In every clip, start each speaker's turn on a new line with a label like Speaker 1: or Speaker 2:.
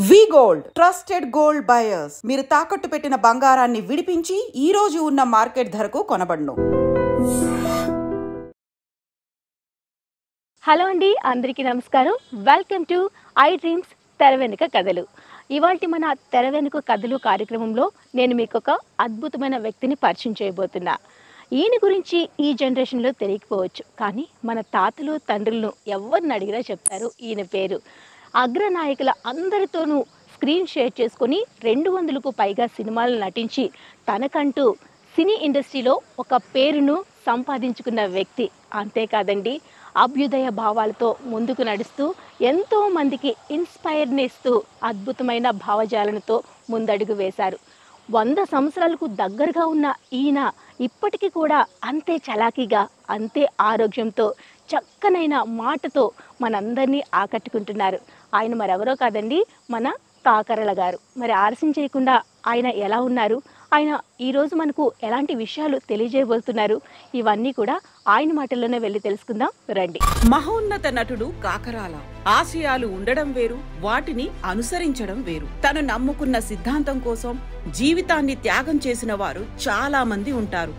Speaker 1: వి gold trusted gold buyers మీరు తాకట్టు పెట్టిన బంగారాన్ని విడిపించి ఈ రోజు ఉన్న మార్కెట్ ధరకు కొనబడును.
Speaker 2: హలో అండి, అందరికీ నమస్కారం. వెల్కమ్ టు ఐ డ్రీమ్స్ తెర వెనుక కథలు. ఇవాల్టి మన తెర వెనుక కథలు కార్యక్రమంలో నేను మీకు ఒక అద్భుతమైన వ్యక్తిని పరిచయం చేయబోతున్నా. ఈయన గురించి ఈ జనరేషన్లో తెలియకపోవచ్చు, కానీ మన తాతలు తండ్రులను ఎవరిని అడిగినా చెప్తారు ఈయన పేరు. అగ్రనాయకుల అందరితోనూ స్క్రీన్ షేర్ చేసుకొని 200కు పైగా సినిమాలు నటించి తనకంటూ సినీ ఇండస్ట్రీలో ఒక పేరును సంపాదించుకున్న వ్యక్తి. అంతేకాదండి, అభ్యుదయ భావాలతో ముందుకు నడుస్తూ ఎంతో మందికి ఇన్స్పైర్ని ఇస్తూ అద్భుతమైన భావజాలనతో ముందడుగు వేశారు. 100 సంవత్సరాలకు దగ్గరగా ఉన్న ఈయన ఇప్పటికీ కూడా అంతే చలాకీగా, అంతే ఆరోగ్యంతో, చక్కనైన మాటతో మనందరినీ ఆకట్టుకుంటున్నారు. ఆయన మరెవరో కాదండి, మన కాకరల గారు. మరి ఆలస్యం చేయకుండా ఆయన ఎలా ఉన్నారు, ఆయన ఈరోజు మనకు ఎలాంటి విషయాలు తెలియజేయబోతున్నారు, ఇవన్నీ కూడా ఆయన మాటల్లోనే వెళ్ళి తెలుసుకుందాం రండి.
Speaker 1: మహోన్నత నటుడు కాకరాల. ఆశయాలు ఉండడం వేరు, వాటిని అనుసరించడం వేరు. తను నమ్ముకున్న సిద్ధాంతం కోసం జీవితాన్ని త్యాగం చేసిన వారు చాలా మంది ఉంటారు.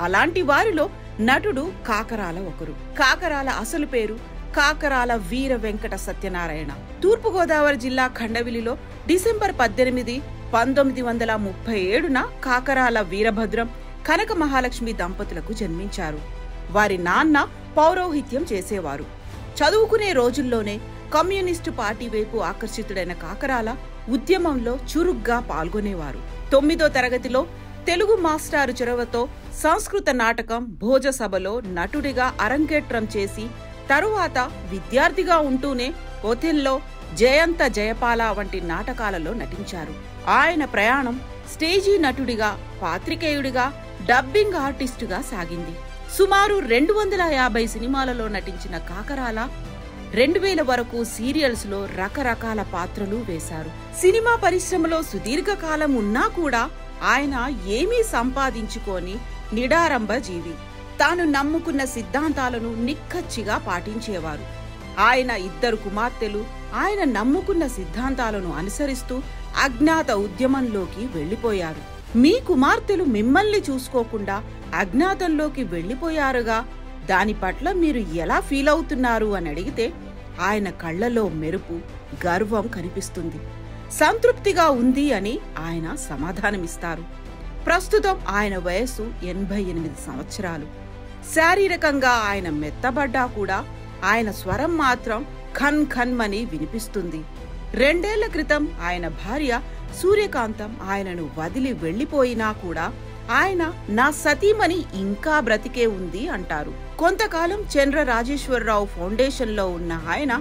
Speaker 1: అలాంటి వారిలో నటుడు కాకరాల ఒకరు. కాకరాల అసలు పేరు కాకరాల వీర వెంకట సత్యనారాయణ. తూర్పుగోదావరి జిల్లా ఖండవిలిలో డిసెంబర్ 18, 1937న కాకరాల వీరభద్రం, కనక మహాలక్ష్మి దంపతులకు జన్మించారు. వారి నాన్న పౌరోహిత్యం చేసేవారు. చదువుకునే రోజుల్లోనే కమ్యూనిస్టు పార్టీ వైపు ఆకర్షితుడైన కాకరాల ఉద్యమంలో చురుగ్గా పాల్గొనేవారు. 9వ తరగతిలో తెలుగు మాస్టారు చొరవతో సంస్కృత నాటకం భోజసభలో నటుడిగా అరంగేట్రం చేసి తరువాత విద్యార్థిగా ఉంటూనే ఒథెల్లో, జయంత జయపాల వంటి నాటకాలలో నటించారు. ఆయన ప్రయాణం స్టేజీ నటుడిగా, పాత్రికేయుడిగా, డబ్బింగ్ ఆర్టిస్టుగా సాగింది. సుమారు 250 సినిమాలలో నటించిన కాకరాల 2000 వరకు సీరియల్స్ లో రకరకాల పాత్రలు వేశారు. సినిమా పరిశ్రమలో సుదీర్ఘకాలం ఉన్నా కూడా ఆయన ఏమీ సంపాదించుకొని నిడారంభ జీవి. తాను నమ్ముకున్న సిద్ధాంతాలను నిక్కచ్చిగా పాటించేవారు. ఆయన 2 కుమార్తెలు ఆయన నమ్ముకున్న సిద్ధాంతాలను అనుసరిస్తూ అజ్ఞాత ఉద్యమంలోకి వెళ్లిపోయారు. మీ కుమార్తెలు మిమ్మల్ని చూసుకోకుండా అజ్ఞాతంలోకి వెళ్లిపోయారుగా, దాని పట్ల మీరు ఎలా ఫీల్ అవుతున్నారు అని అడిగితే ఆయన కళ్లలో మెరుపు, గర్వం కనిపిస్తుంది. సంతృప్తిగా ఉంది అని ఆయన సమాధానమిస్తారు. ప్రస్తుతం ఆయన వయస్సు 88 సంవత్సరాలు. శారీరకంగా ఆయన మెత్తబడ్డా కూడా ఆయన స్వరం మాత్రం ఖన్ ఖన్మని వినిపిస్తుంది. 2 ఏళ్ల క్రితం ఆయన భార్య సూర్యకాంతం ఆయనను వదిలి వెళ్లిపోయినా కూడా ఆయన నా సతీమణి ఇంకా బ్రతికే ఉంది అంటారు. కొంతకాలం చంద్ర రాజేశ్వరరావు ఫౌండేషన్ లో ఉన్న ఆయన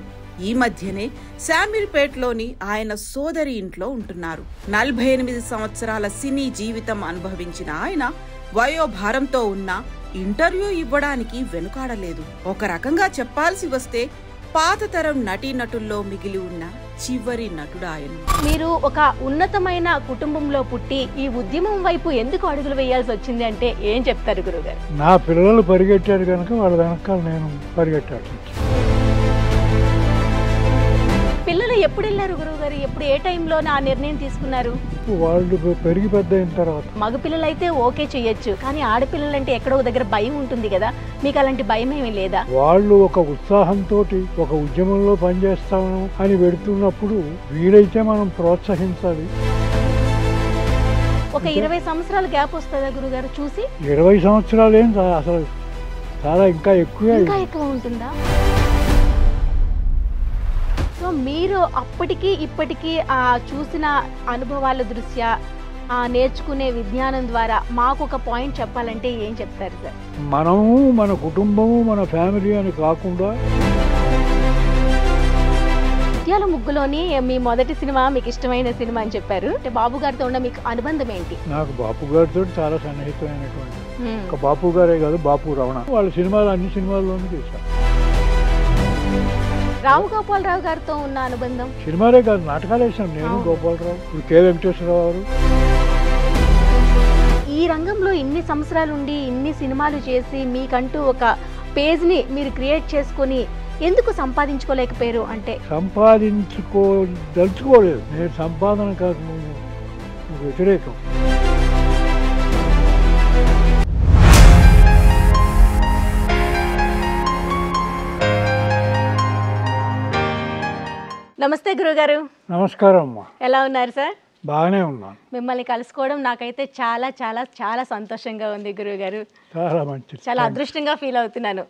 Speaker 1: ఈ మధ్యనే శామీర్పేట్లోని ఆయన సోదరి ఇంట్లో ఉంటున్నారు. 48 సంవత్సరాల సినీ జీవితం అనుభవించిన ఆయన వయోభారంతో ఉన్న ఇంటర్వ్యూ ఇవ్వడానికి వెనుకాడలేదు. ఒక రకంగా చెప్పాల్సి వస్తే పాత తరం నటీనటుల్లో మిగిలి ఉన్న చివరి నటుడు ఆయన.
Speaker 2: మీరు ఒక ఉన్నతమైన కుటుంబంలో పుట్టి ఈ ఉద్యమం వైపు ఎందుకు అడుగులు వేయాల్సి వచ్చింది అంటే ఏం చెప్తారు గురుగారు?
Speaker 3: నా పిల్లలు పరిగెట్టారు కనుక వాళ్ళ వెనకాల నేను పరిగెట్టాల్సి వచ్చింది.
Speaker 2: పిల్లలు ఎప్పుడు వెళ్ళారు గురువుగారు? ఎప్పుడు, ఏ టైంలో ఆ నిర్ణయం తీసుకున్నారు?
Speaker 3: వాళ్ళు పెరిగి పెద్ద అయిన తర్వాత.
Speaker 2: మగ పిల్లలైతే ఓకే చెయ్యొచ్చు, కానీ ఆడపిల్లలంటే ఎక్కడో దగ్గర భయం ఉంటుంది కదా, మీకు అలాంటి భయం ఏమీ లేదా?
Speaker 3: వాళ్ళు ఒక ఉత్సాహంతో ఒక ఉద్యమంలో పనిచేస్తాము అని పెడుతున్నప్పుడు వీలైతే మనం ప్రోత్సహించాలి.
Speaker 2: ఒక 20 సంవత్సరాల గ్యాప్ వస్తుందా గురుగారు చూసి?
Speaker 3: 20 సంవత్సరాలు ఏం అసలు చాలా ఇంకా ఎక్కువ
Speaker 2: ఉంటుందా? సో మీరు అప్పటికి ఇప్పటికీ చూసిన అనుభవాల దృష్ట్యా, నేర్చుకునే విజ్ఞానం ద్వారా మాకు ఒక పాయింట్ చెప్పాలంటే ఏం చెప్తారు సార్?
Speaker 3: మనము, మన కుటుంబము, మన ఫ్యామిలీ అని కాకుండా.
Speaker 2: ముత్యాల ముగ్గులోని మీ మొదటి సినిమా మీకు ఇష్టమైన సినిమా అని చెప్పారు. అంటే బాబు గారితో ఉన్న మీకు అనుబంధం ఏంటి?
Speaker 3: నాకు బాపు గారితో చాలా సన్నిహితమైనటువంటి, ఒక బాపు గారే కాదు, బాపు రమణ వాళ్ళ సినిమాలు అన్ని సినిమాల్లోనూ చేశారు.
Speaker 2: రావు గోపాలరావు గారితో ఉన్న అనుబంధం?
Speaker 3: సినిమాలే కాదు, నాటకాలు వేసాను నేను, గోపాలరావు, ఇప్పుడు కె వెంకటేశ్వరరావు గారు.
Speaker 2: ఈ రంగంలో ఇన్ని సంవత్సరాలు ఉండి ఇన్ని సినిమాలు చేసి మీకంటూ ఒక పేజ్ని మీరు క్రియేట్ చేసుకొని ఎందుకు సంపాదించుకోలేకపోయారు అంటే?
Speaker 3: సంపాదించుకోదలుచుకోలేదు. నేను సంపాదన కాదు వ్యతిరేకం.
Speaker 2: నమస్తే గురుగారు.
Speaker 3: నమస్కారం అమ్మా.
Speaker 2: ఎలా ఉన్నారు సార్?
Speaker 3: బాగానే ఉన్నాను.
Speaker 2: మిమ్మల్ని కలుసుకోవడం నాకైతే చాలా చాలా చాలా సంతోషంగా ఉంది గురుగారు.
Speaker 3: చాలా మంచిది.
Speaker 2: చాలా అదృష్టంగా ఫీల్ అవుతున్నాను.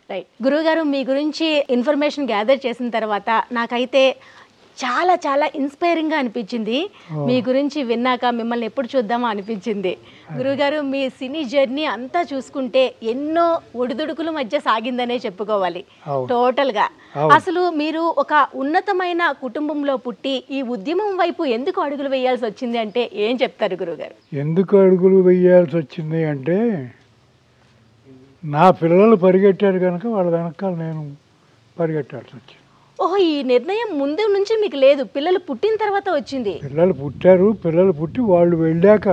Speaker 2: రైట్ గురుగారు, మీ గురించి ఇన్ఫర్మేషన్ గ్యాదర్ చేసిన తర్వాత నాకైతే చాలా చాలా ఇన్స్పైరింగ్గా అనిపించింది. మీ గురించి విన్నాక మిమ్మల్ని ఎప్పుడు చూద్దామో అనిపించింది. గురుగారు, మీ సినీ జర్నీ అంతా చూసుకుంటే ఎన్నో ఒడిదుడుకుల మధ్య సాగిందనే చెప్పుకోవాలి టోటల్గా. అసలు మీరు ఒక ఉన్నతమైన కుటుంబంలో పుట్టి ఈ ఉద్యమం వైపు ఎందుకు అడుగులు వేయాల్సి వచ్చింది అంటే ఏం చెప్తారు గురుగారు?
Speaker 3: ఎందుకు అడుగులు వేయాల్సి వచ్చింది అంటే, నా పిల్లలు పరిగెట్టారు కనుక వాళ్ళ వెనకాల నేను పరిగెట్టాల్సి వచ్చింది.
Speaker 2: ఓహో, ఈ నిర్ణయం ముందు నుంచి మీకు లేదు, పిల్లలు పుట్టిన తర్వాత వచ్చింది?
Speaker 3: పిల్లలు పుట్టారు, పిల్లలు పుట్టి వాళ్ళు వెళ్ళాక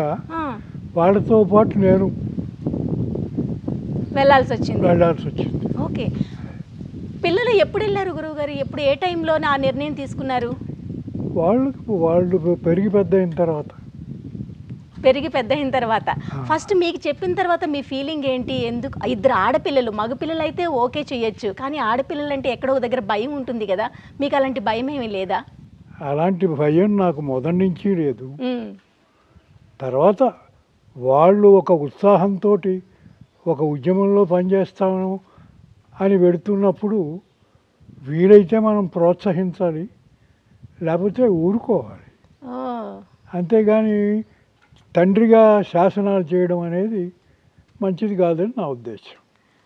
Speaker 3: వాళ్ళతో పాటు నేను
Speaker 2: వెళ్ళాల్సి వచ్చింది. ఓకే, పిల్లలు ఎప్పుడు వెళ్ళారు గురువుగారు? ఎప్పుడు, ఏ టైంలో ఆ నిర్ణయం తీసుకున్నారు?
Speaker 3: వాళ్ళు పెరిగి పెద్ద అయిన తర్వాత
Speaker 2: ఫస్ట్ మీకు చెప్పిన తర్వాత మీ ఫీలింగ్ ఏంటి? ఎందుకు ఇద్దరు ఆడపిల్లలు, మగపిల్లలు అయితే ఓకే చేయొచ్చు, కానీ ఆడపిల్లలు అంటే ఎక్కడో దగ్గర భయం ఉంటుంది కదా, మీకు అలాంటి భయం ఏమీ లేదా?
Speaker 3: అలాంటి భయం నాకు మొదటి నుంచి లేదు. తర్వాత వాళ్ళు ఒక ఉత్సాహంతో ఒక ఉద్యమంలో పనిచేస్తాము అని పెడుతున్నప్పుడు వీలైతే మనం ప్రోత్సహించాలి, లేకపోతే ఊరుకోవాలి. అంతేగాని తండ్రిగా శాసనాలు చేయడం అనేది మంచిది కాదని నా ఉద్దేశం.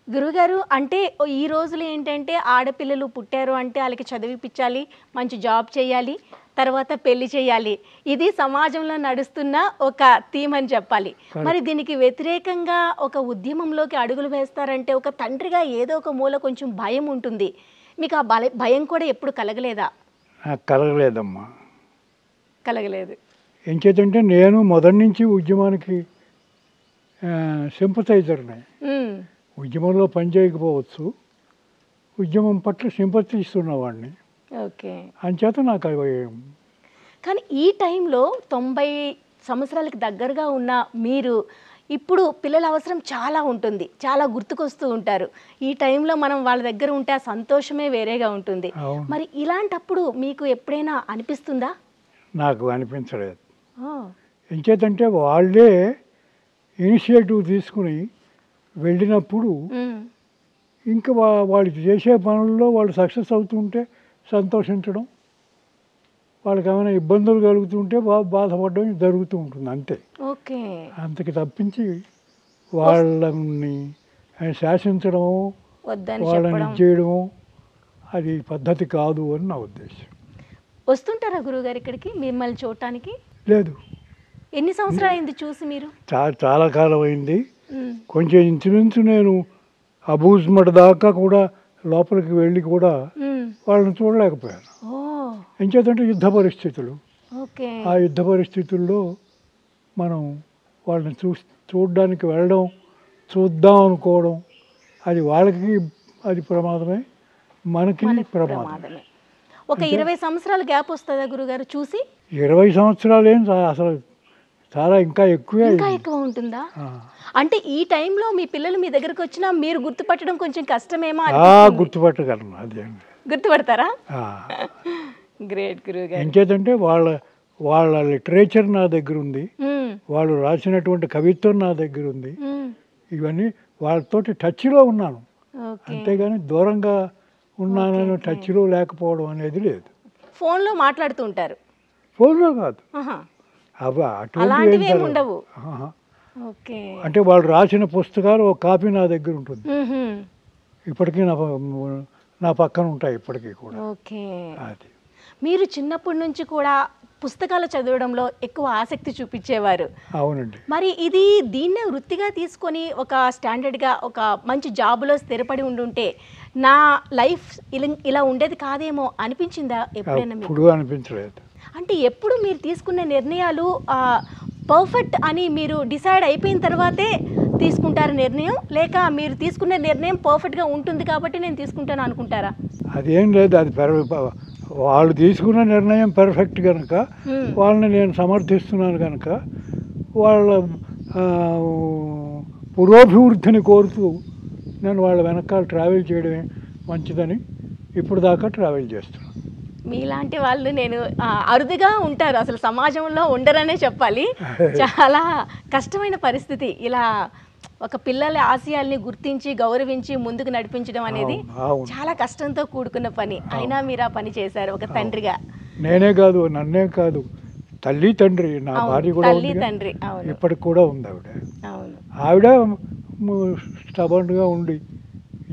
Speaker 2: గురుగారు, అంటే ఈ రోజులు ఏంటంటే ఆడపిల్లలు పుట్టారు అంటే వాళ్ళకి చదివిపించాలి, మంచి జాబ్ చేయాలి, తర్వాత పెళ్లి చేయాలి. ఇది సమాజంలో నడుస్తున్న ఒక థీమ్ అని చెప్పాలి. మరి దీనికి వ్యతిరేకంగా ఒక ఉద్యమంలోకి అడుగులు వేస్తారంటే ఒక తండ్రిగా ఏదో ఒక మూల కొంచెం భయం ఉంటుంది. మీకు ఆ భయం కూడా ఎప్పుడు కలగలేదా?
Speaker 3: కలగలేదమ్మా.
Speaker 2: కలగలేదు.
Speaker 3: ఏం చేద్దంటే నేను మొదటి నుంచి ఉద్యమానికి సింపథైజర్ని. ఉద్యమంలో పని చేయకపోవచ్చు, ఉద్యమం పట్ల సింపతి ఇస్తున్నవాడిని.
Speaker 2: ఓకే,
Speaker 3: అంచేత నాకు అవి.
Speaker 2: కానీ ఈ టైంలో 90 సంవత్సరాలకు దగ్గరగా ఉన్న మీరు ఇప్పుడు పిల్లల అవసరం చాలా ఉంటుంది, చాలా గుర్తుకొస్తూ ఉంటారు. ఈ టైంలో మనం వాళ్ళ దగ్గర ఉంటే ఆ సంతోషమే వేరేగా ఉంటుంది. మరి ఇలాంటప్పుడు మీకు ఎప్పుడైనా అనిపిస్తుందా?
Speaker 3: నాకు అనిపించలేదు. ఎంచేతంటే వాళ్ళే ఇనిషియేటివ్ తీసుకుని వెళ్ళినప్పుడు ఇంకా వాళ్ళు చేసే పనుల్లో వాళ్ళు సక్సెస్ అవుతుంటే సంతోషించడం, వాళ్ళకి ఏమైనా ఇబ్బందులు కలుగుతుంటే బాధపడడం జరుగుతూ ఉంటుంది అంతే.
Speaker 2: ఓకే,
Speaker 3: అంతకి తప్పించి వాళ్ళని శాసించడం, వాళ్ళని చేయడం అది పద్ధతి కాదు అని నా ఉద్దేశం.
Speaker 2: వస్తుంటారా గురువుగారు ఇక్కడికి మిమ్మల్ని చూడటానికి?
Speaker 3: లేదు.
Speaker 2: ఎన్ని సంవత్సరాలు అయింది చూసి మీరు?
Speaker 3: చాలా కాలం అయింది. కొంచెం ఇంచుమించు నేను అబూజ్మట్ దాకా కూడా లోపలికి వెళ్ళి కూడా వాళ్ళని చూడలేకపోయాను. ఎంచేతంటే యుద్ధ పరిస్థితులు. ఆ యుద్ధ పరిస్థితుల్లో మనం వాళ్ళని చూడడానికి వెళ్ళడం, చూద్దాం అనుకోవడం, అది వాళ్ళకి అది ప్రమాదమే, మనకి ప్రమాదమే.
Speaker 2: ఒక 20 సంవత్సరాల గ్యాప్ వస్తుందా గురుగారు చూసి?
Speaker 3: 20 సంవత్సరాలు ఏం అసలు చాలా ఇంకా
Speaker 2: ఎక్కువ ఉంటుందా? అంటే ఈ టైంలో మీ పిల్లలు మీ దగ్గరకు వచ్చినా మీరు గుర్తుపట్టడం కొంచెం కష్టమేమో?
Speaker 3: గుర్తుపట్టగలను. అదే
Speaker 2: గుర్తుపడతారా? గ్రేట్ గురుగారు.
Speaker 3: ఎంచేతంటే వాళ్ళ లిటరేచర్ నా దగ్గర ఉంది, వాళ్ళు రాసినటువంటి కవిత్వం నా దగ్గర ఉంది. ఇవన్నీ వాళ్ళతోటి టచ్లో ఉన్నాను, అంతేగాని దూరంగా ఉన్నానని టచ్లో లేకపోవడం అనేది లేదు.
Speaker 2: ఫోన్లో మాట్లాడుతూ ఉంటారు?
Speaker 3: ఫోన్లో కాదు,
Speaker 2: అలాంటివి ఉండవు.
Speaker 3: అంటే వాళ్ళు రాసిన పుస్తకాలు ఒక కాపీ నా దగ్గర ఉంటుంది, ఇప్పటికీ నా పక్కన ఉంటాయి ఇప్పటికీ కూడా.
Speaker 2: ఓకే, అది మీరు చిన్నప్పటి నుంచి కూడా పుస్తకాలు చదవడంలో ఎక్కువ ఆసక్తి చూపించేవారు.
Speaker 3: అవునండి.
Speaker 2: మరి దీన్నే వృత్తిగా తీసుకొని ఒక స్టాండర్డ్గా ఒక మంచి జాబ్లో స్థిరపడి ఉండుంటే నా లైఫ్ ఇలా ఉండేది కాదేమో అనిపించిందా ఎప్పుడైనా?
Speaker 3: ఎప్పుడు అనిపించలేదు.
Speaker 2: అంటే ఎప్పుడు మీరు తీసుకునే నిర్ణయాలు పర్ఫెక్ట్ అని మీరు డిసైడ్ అయిపోయిన తర్వాతే తీసుకుంటారు నిర్ణయం, లేక మీరు తీసుకునే నిర్ణయం పర్ఫెక్ట్గా ఉంటుంది కాబట్టి నేను తీసుకుంటాను అనుకుంటారా?
Speaker 3: అదేం లేదు, అది వాళ్ళు తీసుకున్న నిర్ణయం పర్ఫెక్ట్ కనుక వాళ్ళని నేను సమర్థిస్తున్నాను కనుక వాళ్ళ పురోభివృద్ధిని కోరుతూ నేను వాళ్ళ వెనకాల ట్రావెల్ చేయడమే మంచిదని ఇప్పుడు దాకా ట్రావెల్ చేస్తున్నాను.
Speaker 2: మీలాంటి వాళ్ళు నేను అరుదుగా ఉంటారు, అసలు సమాజంలో ఉండరనే చెప్పాలి. చాలా కష్టమైన పరిస్థితి, ఇలా ఒక పిల్లల ఆశయాల్ని గుర్తించి గౌరవించి ముందుకు నడిపించడం అనేది చాలా కష్టంతో కూడుకున్న పని. అయినా మీరు ఆ పని చేశారు ఒక తండ్రిగా.
Speaker 3: నేనే కాదు, నన్నే కాదు, తల్లి తండ్రి, నా భార్య కూడా
Speaker 2: తల్లి తండ్రి
Speaker 3: ఇప్పటికి కూడా ఉంది. ఆవిడ స్టబర్న్గా ఉండి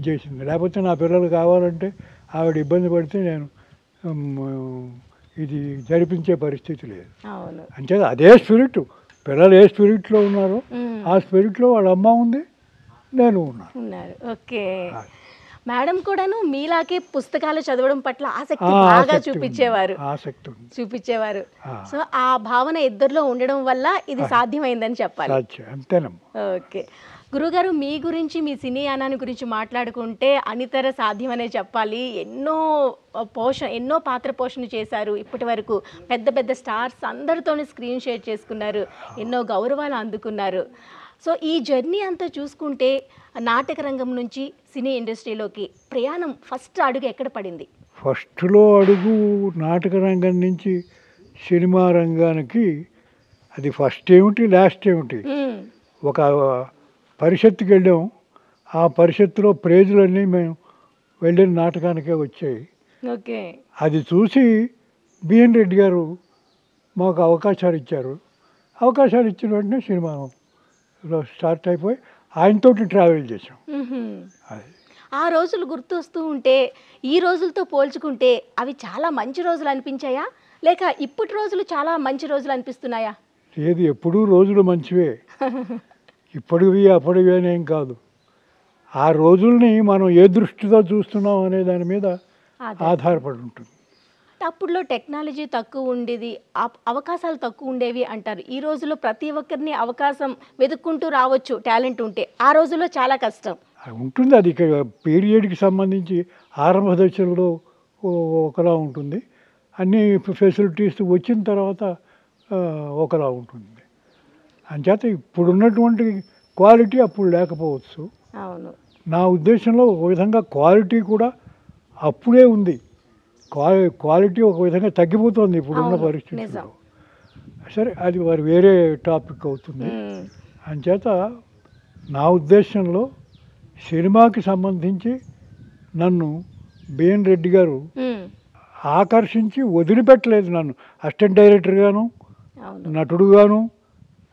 Speaker 3: చేసింది. లేకపోతే నా పిల్లలు కావాలంటే ఆవిడ ఇబ్బంది పడితే నేను ఇది జరిపించే పరిస్థితి లేదు. అంటే అదే స్పిరిట్, పిల్లలు ఏ స్పిరిట్లో ఉన్నారో ఆ స్పిరిట్లో వాళ్ళ అమ్మ ఉంది, నేను
Speaker 2: ఉన్నారు. ఓకే, మేడం కూడాను మీలాగే పుస్తకాలు చదవడం పట్ల ఆసక్తి బాగా చూపించేవారు. సో ఆ భావన ఇద్దరిలో ఉండడం వల్ల ఇది సాధ్యమైందని చెప్పాలి. ఓకే గురుగారు, మీ గురించి, మీ సినీ యానాన్ని గురించి మాట్లాడుకుంటే అనితర సాధ్యమనే చెప్పాలి. ఎన్నో పాత్ర పోషణ చేశారు. ఇప్పటి వరకు పెద్ద పెద్ద స్టార్స్ అందరితోనే స్క్రీన్ షేర్ చేసుకున్నారు, ఎన్నో గౌరవాలు అందుకున్నారు. సో ఈ జర్నీ అంతా చూసుకుంటే నాటక రంగం నుంచి సినీ ఇండస్ట్రీలోకి ప్రయాణం ఫస్ట్ అడుగు ఎక్కడ పడింది?
Speaker 3: ఫస్ట్లో అడుగు నాటక రంగం నుంచి సినిమా రంగానికి, అది ఫస్ట్ ఏమిటి లాస్ట్ ఏమిటి, ఒక పరిషత్తుకి వెళ్ళాం. ఆ పరిషత్తులో ప్రైజులన్నీ మేము వెళ్ళిన నాటకానికే వచ్చాయి.
Speaker 2: ఓకే,
Speaker 3: అది చూసి బిఎన్ రెడ్డి గారు మాకు అవకాశాలు ఇచ్చారు. అవకాశాలు ఇచ్చిన వెంటనే సినిమాలో స్టార్ట్ అయిపోయి ఆయనతోటి ట్రావెల్ చేసాం.
Speaker 2: ఆ రోజులు గుర్తొస్తూ ఉంటే ఈ రోజులతో పోల్చుకుంటే అవి చాలా మంచి రోజులు అనిపించాయా, లేక ఇప్పటి రోజులు చాలా మంచి రోజులు అనిపిస్తున్నాయా?
Speaker 3: ఏది, ఎప్పుడూ రోజులు మంచివే, ఇప్పటివి అప్పటివి అనేం కాదు. ఆ రోజుల్ని మనం ఏ దృష్టితో చూస్తున్నాం అనే దాని మీద ఆధారపడి ఉంటుంది.
Speaker 2: అప్పుడులో టెక్నాలజీ తక్కువ ఉండేది, అవకాశాలు తక్కువ ఉండేవి అంటారు. ఈ రోజుల్లో ప్రతి ఒక్కరిని అవకాశం వెతుక్కుంటూ రావచ్చు టాలెంట్ ఉంటే. ఆ రోజుల్లో చాలా కష్టం
Speaker 3: ఉంటుంది. అది పీరియడ్కి సంబంధించి ఆరంభ దశలో ఒకలా ఉంటుంది, అన్ని ఫెసిలిటీస్ వచ్చిన తర్వాత ఒకలా ఉంటుంది. అంచేత ఇప్పుడున్నటువంటి క్వాలిటీ అప్పుడు లేకపోవచ్చు.
Speaker 2: అవును,
Speaker 3: నా ఉద్దేశంలో ఒక విధంగా క్వాలిటీ కూడా అప్పుడే ఉంది, క్వాలిటీ ఒక విధంగా తగ్గిపోతుంది ఇప్పుడున్న పరిస్థితుల్లో. సరే, అది వారు వేరే టాపిక్ అవుతుంది. అంచేత నా ఉద్దేశంలో సినిమాకి సంబంధించి నన్ను బిఎన్ రెడ్డి గారు ఆకర్షించి వదిలిపెట్టలేదు. నన్ను అసిస్టెంట్ డైరెక్టర్గాను, నటుడుగాను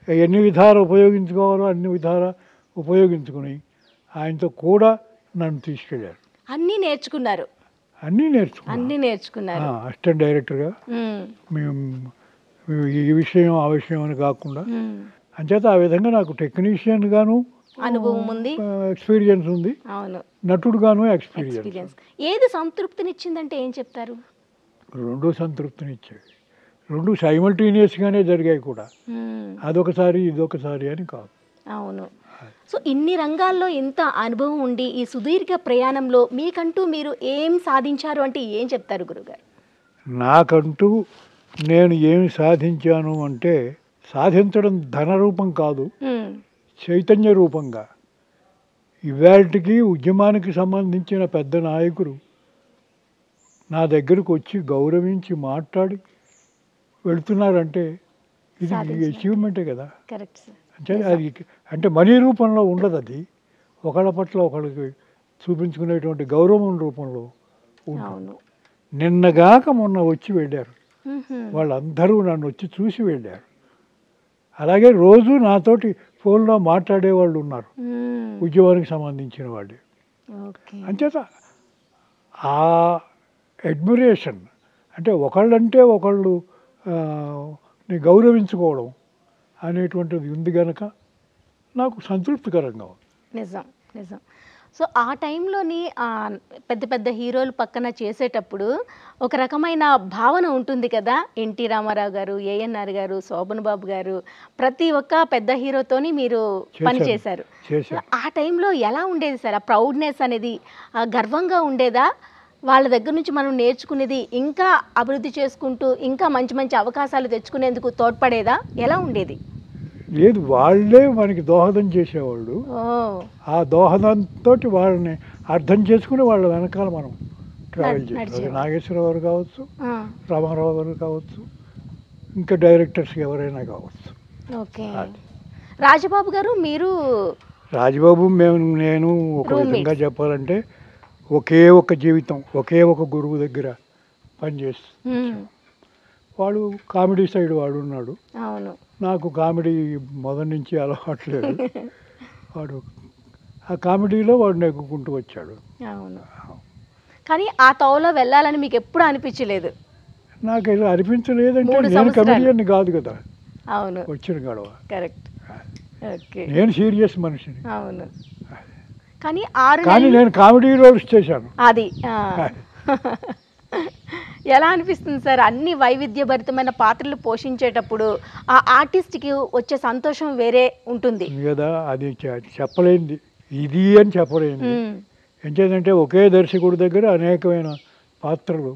Speaker 3: ఎన్ని విధాలు ఉపయోగించుకోవాలో అన్ని విధాలు ఉపయోగించుకుని ఆయనతో కూడా నన్ను తీసుకెళ్ళారు.
Speaker 2: అన్నీ నేర్చుకున్నారు.
Speaker 3: అసిస్టెంట్ డైరెక్టర్గా మేము ఈ విషయం ఆ విషయం అని కాకుండా, అంచేత ఆ విధంగా నాకు టెక్నీషియన్ గాను
Speaker 2: అనుభవం ఉంది,
Speaker 3: ఎక్స్పీరియన్స్ ఉంది. నటుడుగాను ఎక్స్పీరియన్స్.
Speaker 2: ఏది సంతృప్తినిచ్చిందంటే ఏం చెప్తారు?
Speaker 3: రెండు సంతృప్తినిచ్చాయి, రెండు సైమల్టేనియస్గానే జరిగాయి కూడా. అదొకసారి ఇదొకసారి అని కాదు.
Speaker 2: అవును. సో ఇన్ని రంగాల్లో ఇంత అనుభవం ఉండి ఈ సుదీర్ఘ ప్రయాణంలో మీకంటూ మీరు ఏం సాధించారు అంటే ఏం చెప్తారు గురుగారు?
Speaker 3: నాకంటూ నేను ఏమి సాధించాను అంటే, సాధించడం ధన రూపం కాదు, చైతన్య రూపంగా. ఇవాళకి ఉద్యమానికి సంబంధించిన పెద్ద నాయకులు నా దగ్గరకు వచ్చి గౌరవించి మాట్లాడి వెళుతున్నారంటే ఇది అచీవ్మెంటే కదా. అంటే అది అంటే మనీ రూపంలో ఉండదు, అది ఒకళ్ళ పట్ల ఒకళ్ళకి చూపించుకునేటువంటి గౌరవం రూపంలో ఉంటుంది. నిన్నగాక మొన్న వచ్చి వెళ్ళారు వాళ్ళందరూ, నన్ను వచ్చి చూసి వెళ్ళారు. అలాగే రోజు నాతోటి ఫోన్లో మాట్లాడే వాళ్ళు ఉన్నారు, ఉద్యోగానికి సంబంధించిన వాళ్ళు. అంచేత ఆ అడ్మిరేషన్ అంటే ఒకళ్ళంటే ఒకళ్ళు గౌరవించుకోవడం అనేటువంటిది ఉంది కనుక నాకు సంతృప్తికరంగా ఉంది.
Speaker 2: నిజం నిజం. సో ఆ టైంలోని పెద్ద పెద్ద హీరోలు పక్కన చేసేటప్పుడు ఒక రకమైన భావన ఉంటుంది కదా. ఎన్టీ రామారావు గారు, ఏఎన్ఆర్ గారు, శోభన్ బాబు గారు, ప్రతి ఒక్క పెద్ద హీరోతోని మీరు పని చేశారు. ఆ టైంలో ఎలా ఉండేది సార్? ఆ ప్రౌడ్నెస్ అనేది గర్వంగా ఉండేదా? వాళ్ళ దగ్గర నుంచి మనం నేర్చుకునేది ఇంకా అభివృద్ధి చేసుకుంటూ ఇంకా మంచి మంచి అవకాశాలు తెచ్చుకునేందుకు తోడ్పడేదా? ఎలా ఉండేది?
Speaker 3: లేదు, వాళ్ళే మనకి దోహదం చేసేవాళ్ళు. ఆ దోహదంతో వాళ్ళని అర్థం చేసుకుని వాళ్ళ వెనకాల మనం ట్రావెల్ చేయాలి. నాగేశ్వరరావు గారు కావచ్చు, రామారావు గారు కావచ్చు, ఇంకా డైరెక్టర్స్ ఎవరైనా కావచ్చు.
Speaker 2: ఓకే. రాజబాబు గారు, మీరు?
Speaker 3: రాజబాబు నేను ఒక విధంగా చెప్పాలంటే ఒకే ఒక జీవితం, ఒకే ఒక గురువు దగ్గర పనిచేస్తూ వాడు కామెడీ సైడ్ వాడు ఉన్నాడు. నాకు కామెడీ మొదటి నుంచి అలవాట్లేదు. వాడు ఆ కామెడీలో వాడు నెగ్గుకుంటూ వచ్చాడు.
Speaker 2: అవును. కానీ ఆ తోవలో వెళ్ళాలని మీకు ఎప్పుడు అనిపించలేదు?
Speaker 3: నాకు ఇలా అనిపించలేదంటే నేను కమెడియన్ కాదు కదా.
Speaker 2: అవును,
Speaker 3: వచ్చిన గడవ.
Speaker 2: కరెక్ట్. ఓకే.
Speaker 3: నేను సీరియస్ మనిషిని.
Speaker 2: అవును. కానీ
Speaker 3: నేను కామెడీ రోల్స్ చేశాను.
Speaker 2: అది ఎలా అనిపిస్తుంది సార్? అన్ని వైవిధ్యభరితమైన పాత్రలు పోషించేటప్పుడు ఆ ఆర్టిస్ట్కి వచ్చే సంతోషం వేరే ఉంటుంది
Speaker 3: కదా. అది చెప్పలేంది, ఇది అని చెప్పలేంది. ఎంచేదంటే ఒకే దర్శకుడి దగ్గర అనేకమైన పాత్రలు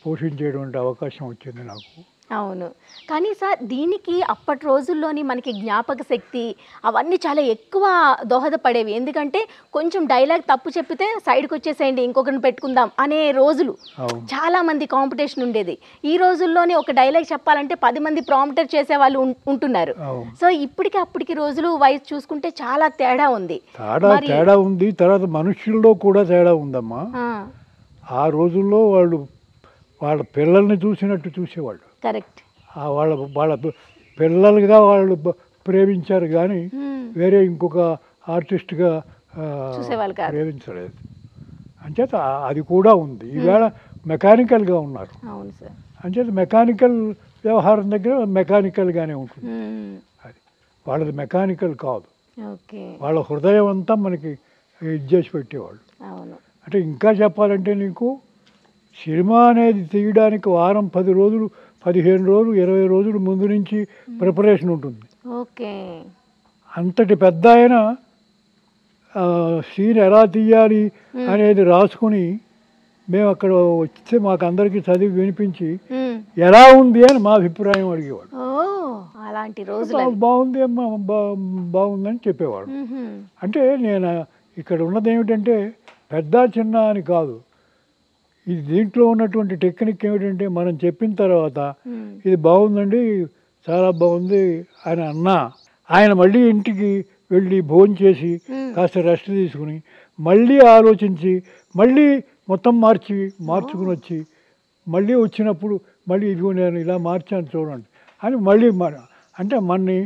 Speaker 3: పోషించేటువంటి అవకాశం వచ్చింది నాకు.
Speaker 2: అవును. కానీ సార్ దీనికి అప్పటి రోజుల్లోని మనకి జ్ఞాపక శక్తి అవన్నీ చాలా ఎక్కువ దోహదపడేవి. ఎందుకంటే కొంచెం డైలాగ్ తప్పు చెప్పితే సైడ్కి వచ్చేసేయండి, ఇంకొకరిని పెట్టుకుందాం అనే రోజులు. చాలా మంది కాంపిటీషన్ ఉండేది. ఈ రోజుల్లోనే ఒక డైలాగ్ చెప్పాలంటే 10 మంది ప్రాంప్టర్ చేసే వాళ్ళు ఉంటున్నారు. సో ఇప్పటికి అప్పటికి రోజులు వయసు చూసుకుంటే చాలా తేడా ఉంది.
Speaker 3: తేడా ఉంది. తర్వాత మనుషుల్లో కూడా తేడా ఉందమ్మా. ఆ రోజుల్లో వాళ్ళ పిల్లల్ని చూసినట్టు చూసేవాళ్ళు.
Speaker 2: కరెక్ట్.
Speaker 3: వాళ్ళ పిల్లలుగా వాళ్ళు ప్రేమించారు కానీ వేరే ఇంకొక ఆర్టిస్ట్గా ప్రేమించలేదు. అంచేత అది కూడా ఉంది. ఈవేళ మెకానికల్గా ఉన్నారు. అంచేత మెకానికల్ వ్యవహారం దగ్గర మెకానికల్గానే ఉంటుంది. అది వాళ్ళది మెకానికల్ కాదు. వాళ్ళ హృదయం అంతా మనకి ఇది చేసి పెట్టేవాళ్ళు. అంటే ఇంకా చెప్పాలంటే నీకు సినిమా అనేది తీయడానికి వారం 10 రోజులు 15 రోజులు 20 రోజులు ముందు నుంచి ప్రిపరేషన్ ఉంటుంది. అంతటి పెద్ద ఆయన సీన్ ఎలా తీయాలి అనేది రాసుకుని మేము అక్కడ వస్తే మాకు అందరికీ చదివి వినిపించి ఎలా ఉంది అని మా అభిప్రాయం అడిగేవాడు. బాగుంది అమ్మా, బాగుందని చెప్పేవాడు. అంటే నేను ఇక్కడ ఉన్నది ఏమిటంటే పెద్ద చిన్న అని కాదు. ఇది దీంట్లో ఉన్నటువంటి టెక్నిక్ ఏమిటంటే మనం చెప్పిన తర్వాత ఇది బాగుందండి, చాలా బాగుంది అని అన్నా ఆయన మళ్ళీ ఇంటికి వెళ్ళి భోజనం చేసి కాస్త రెస్ట్ తీసుకుని మళ్ళీ ఆలోచించి మళ్ళీ మొత్తం మార్చుకుని వచ్చి మళ్ళీ వచ్చినప్పుడు మళ్ళీ ఇదిగో నేను ఇలా మార్చాను చూడండి అని మళ్ళీ అంటే మనని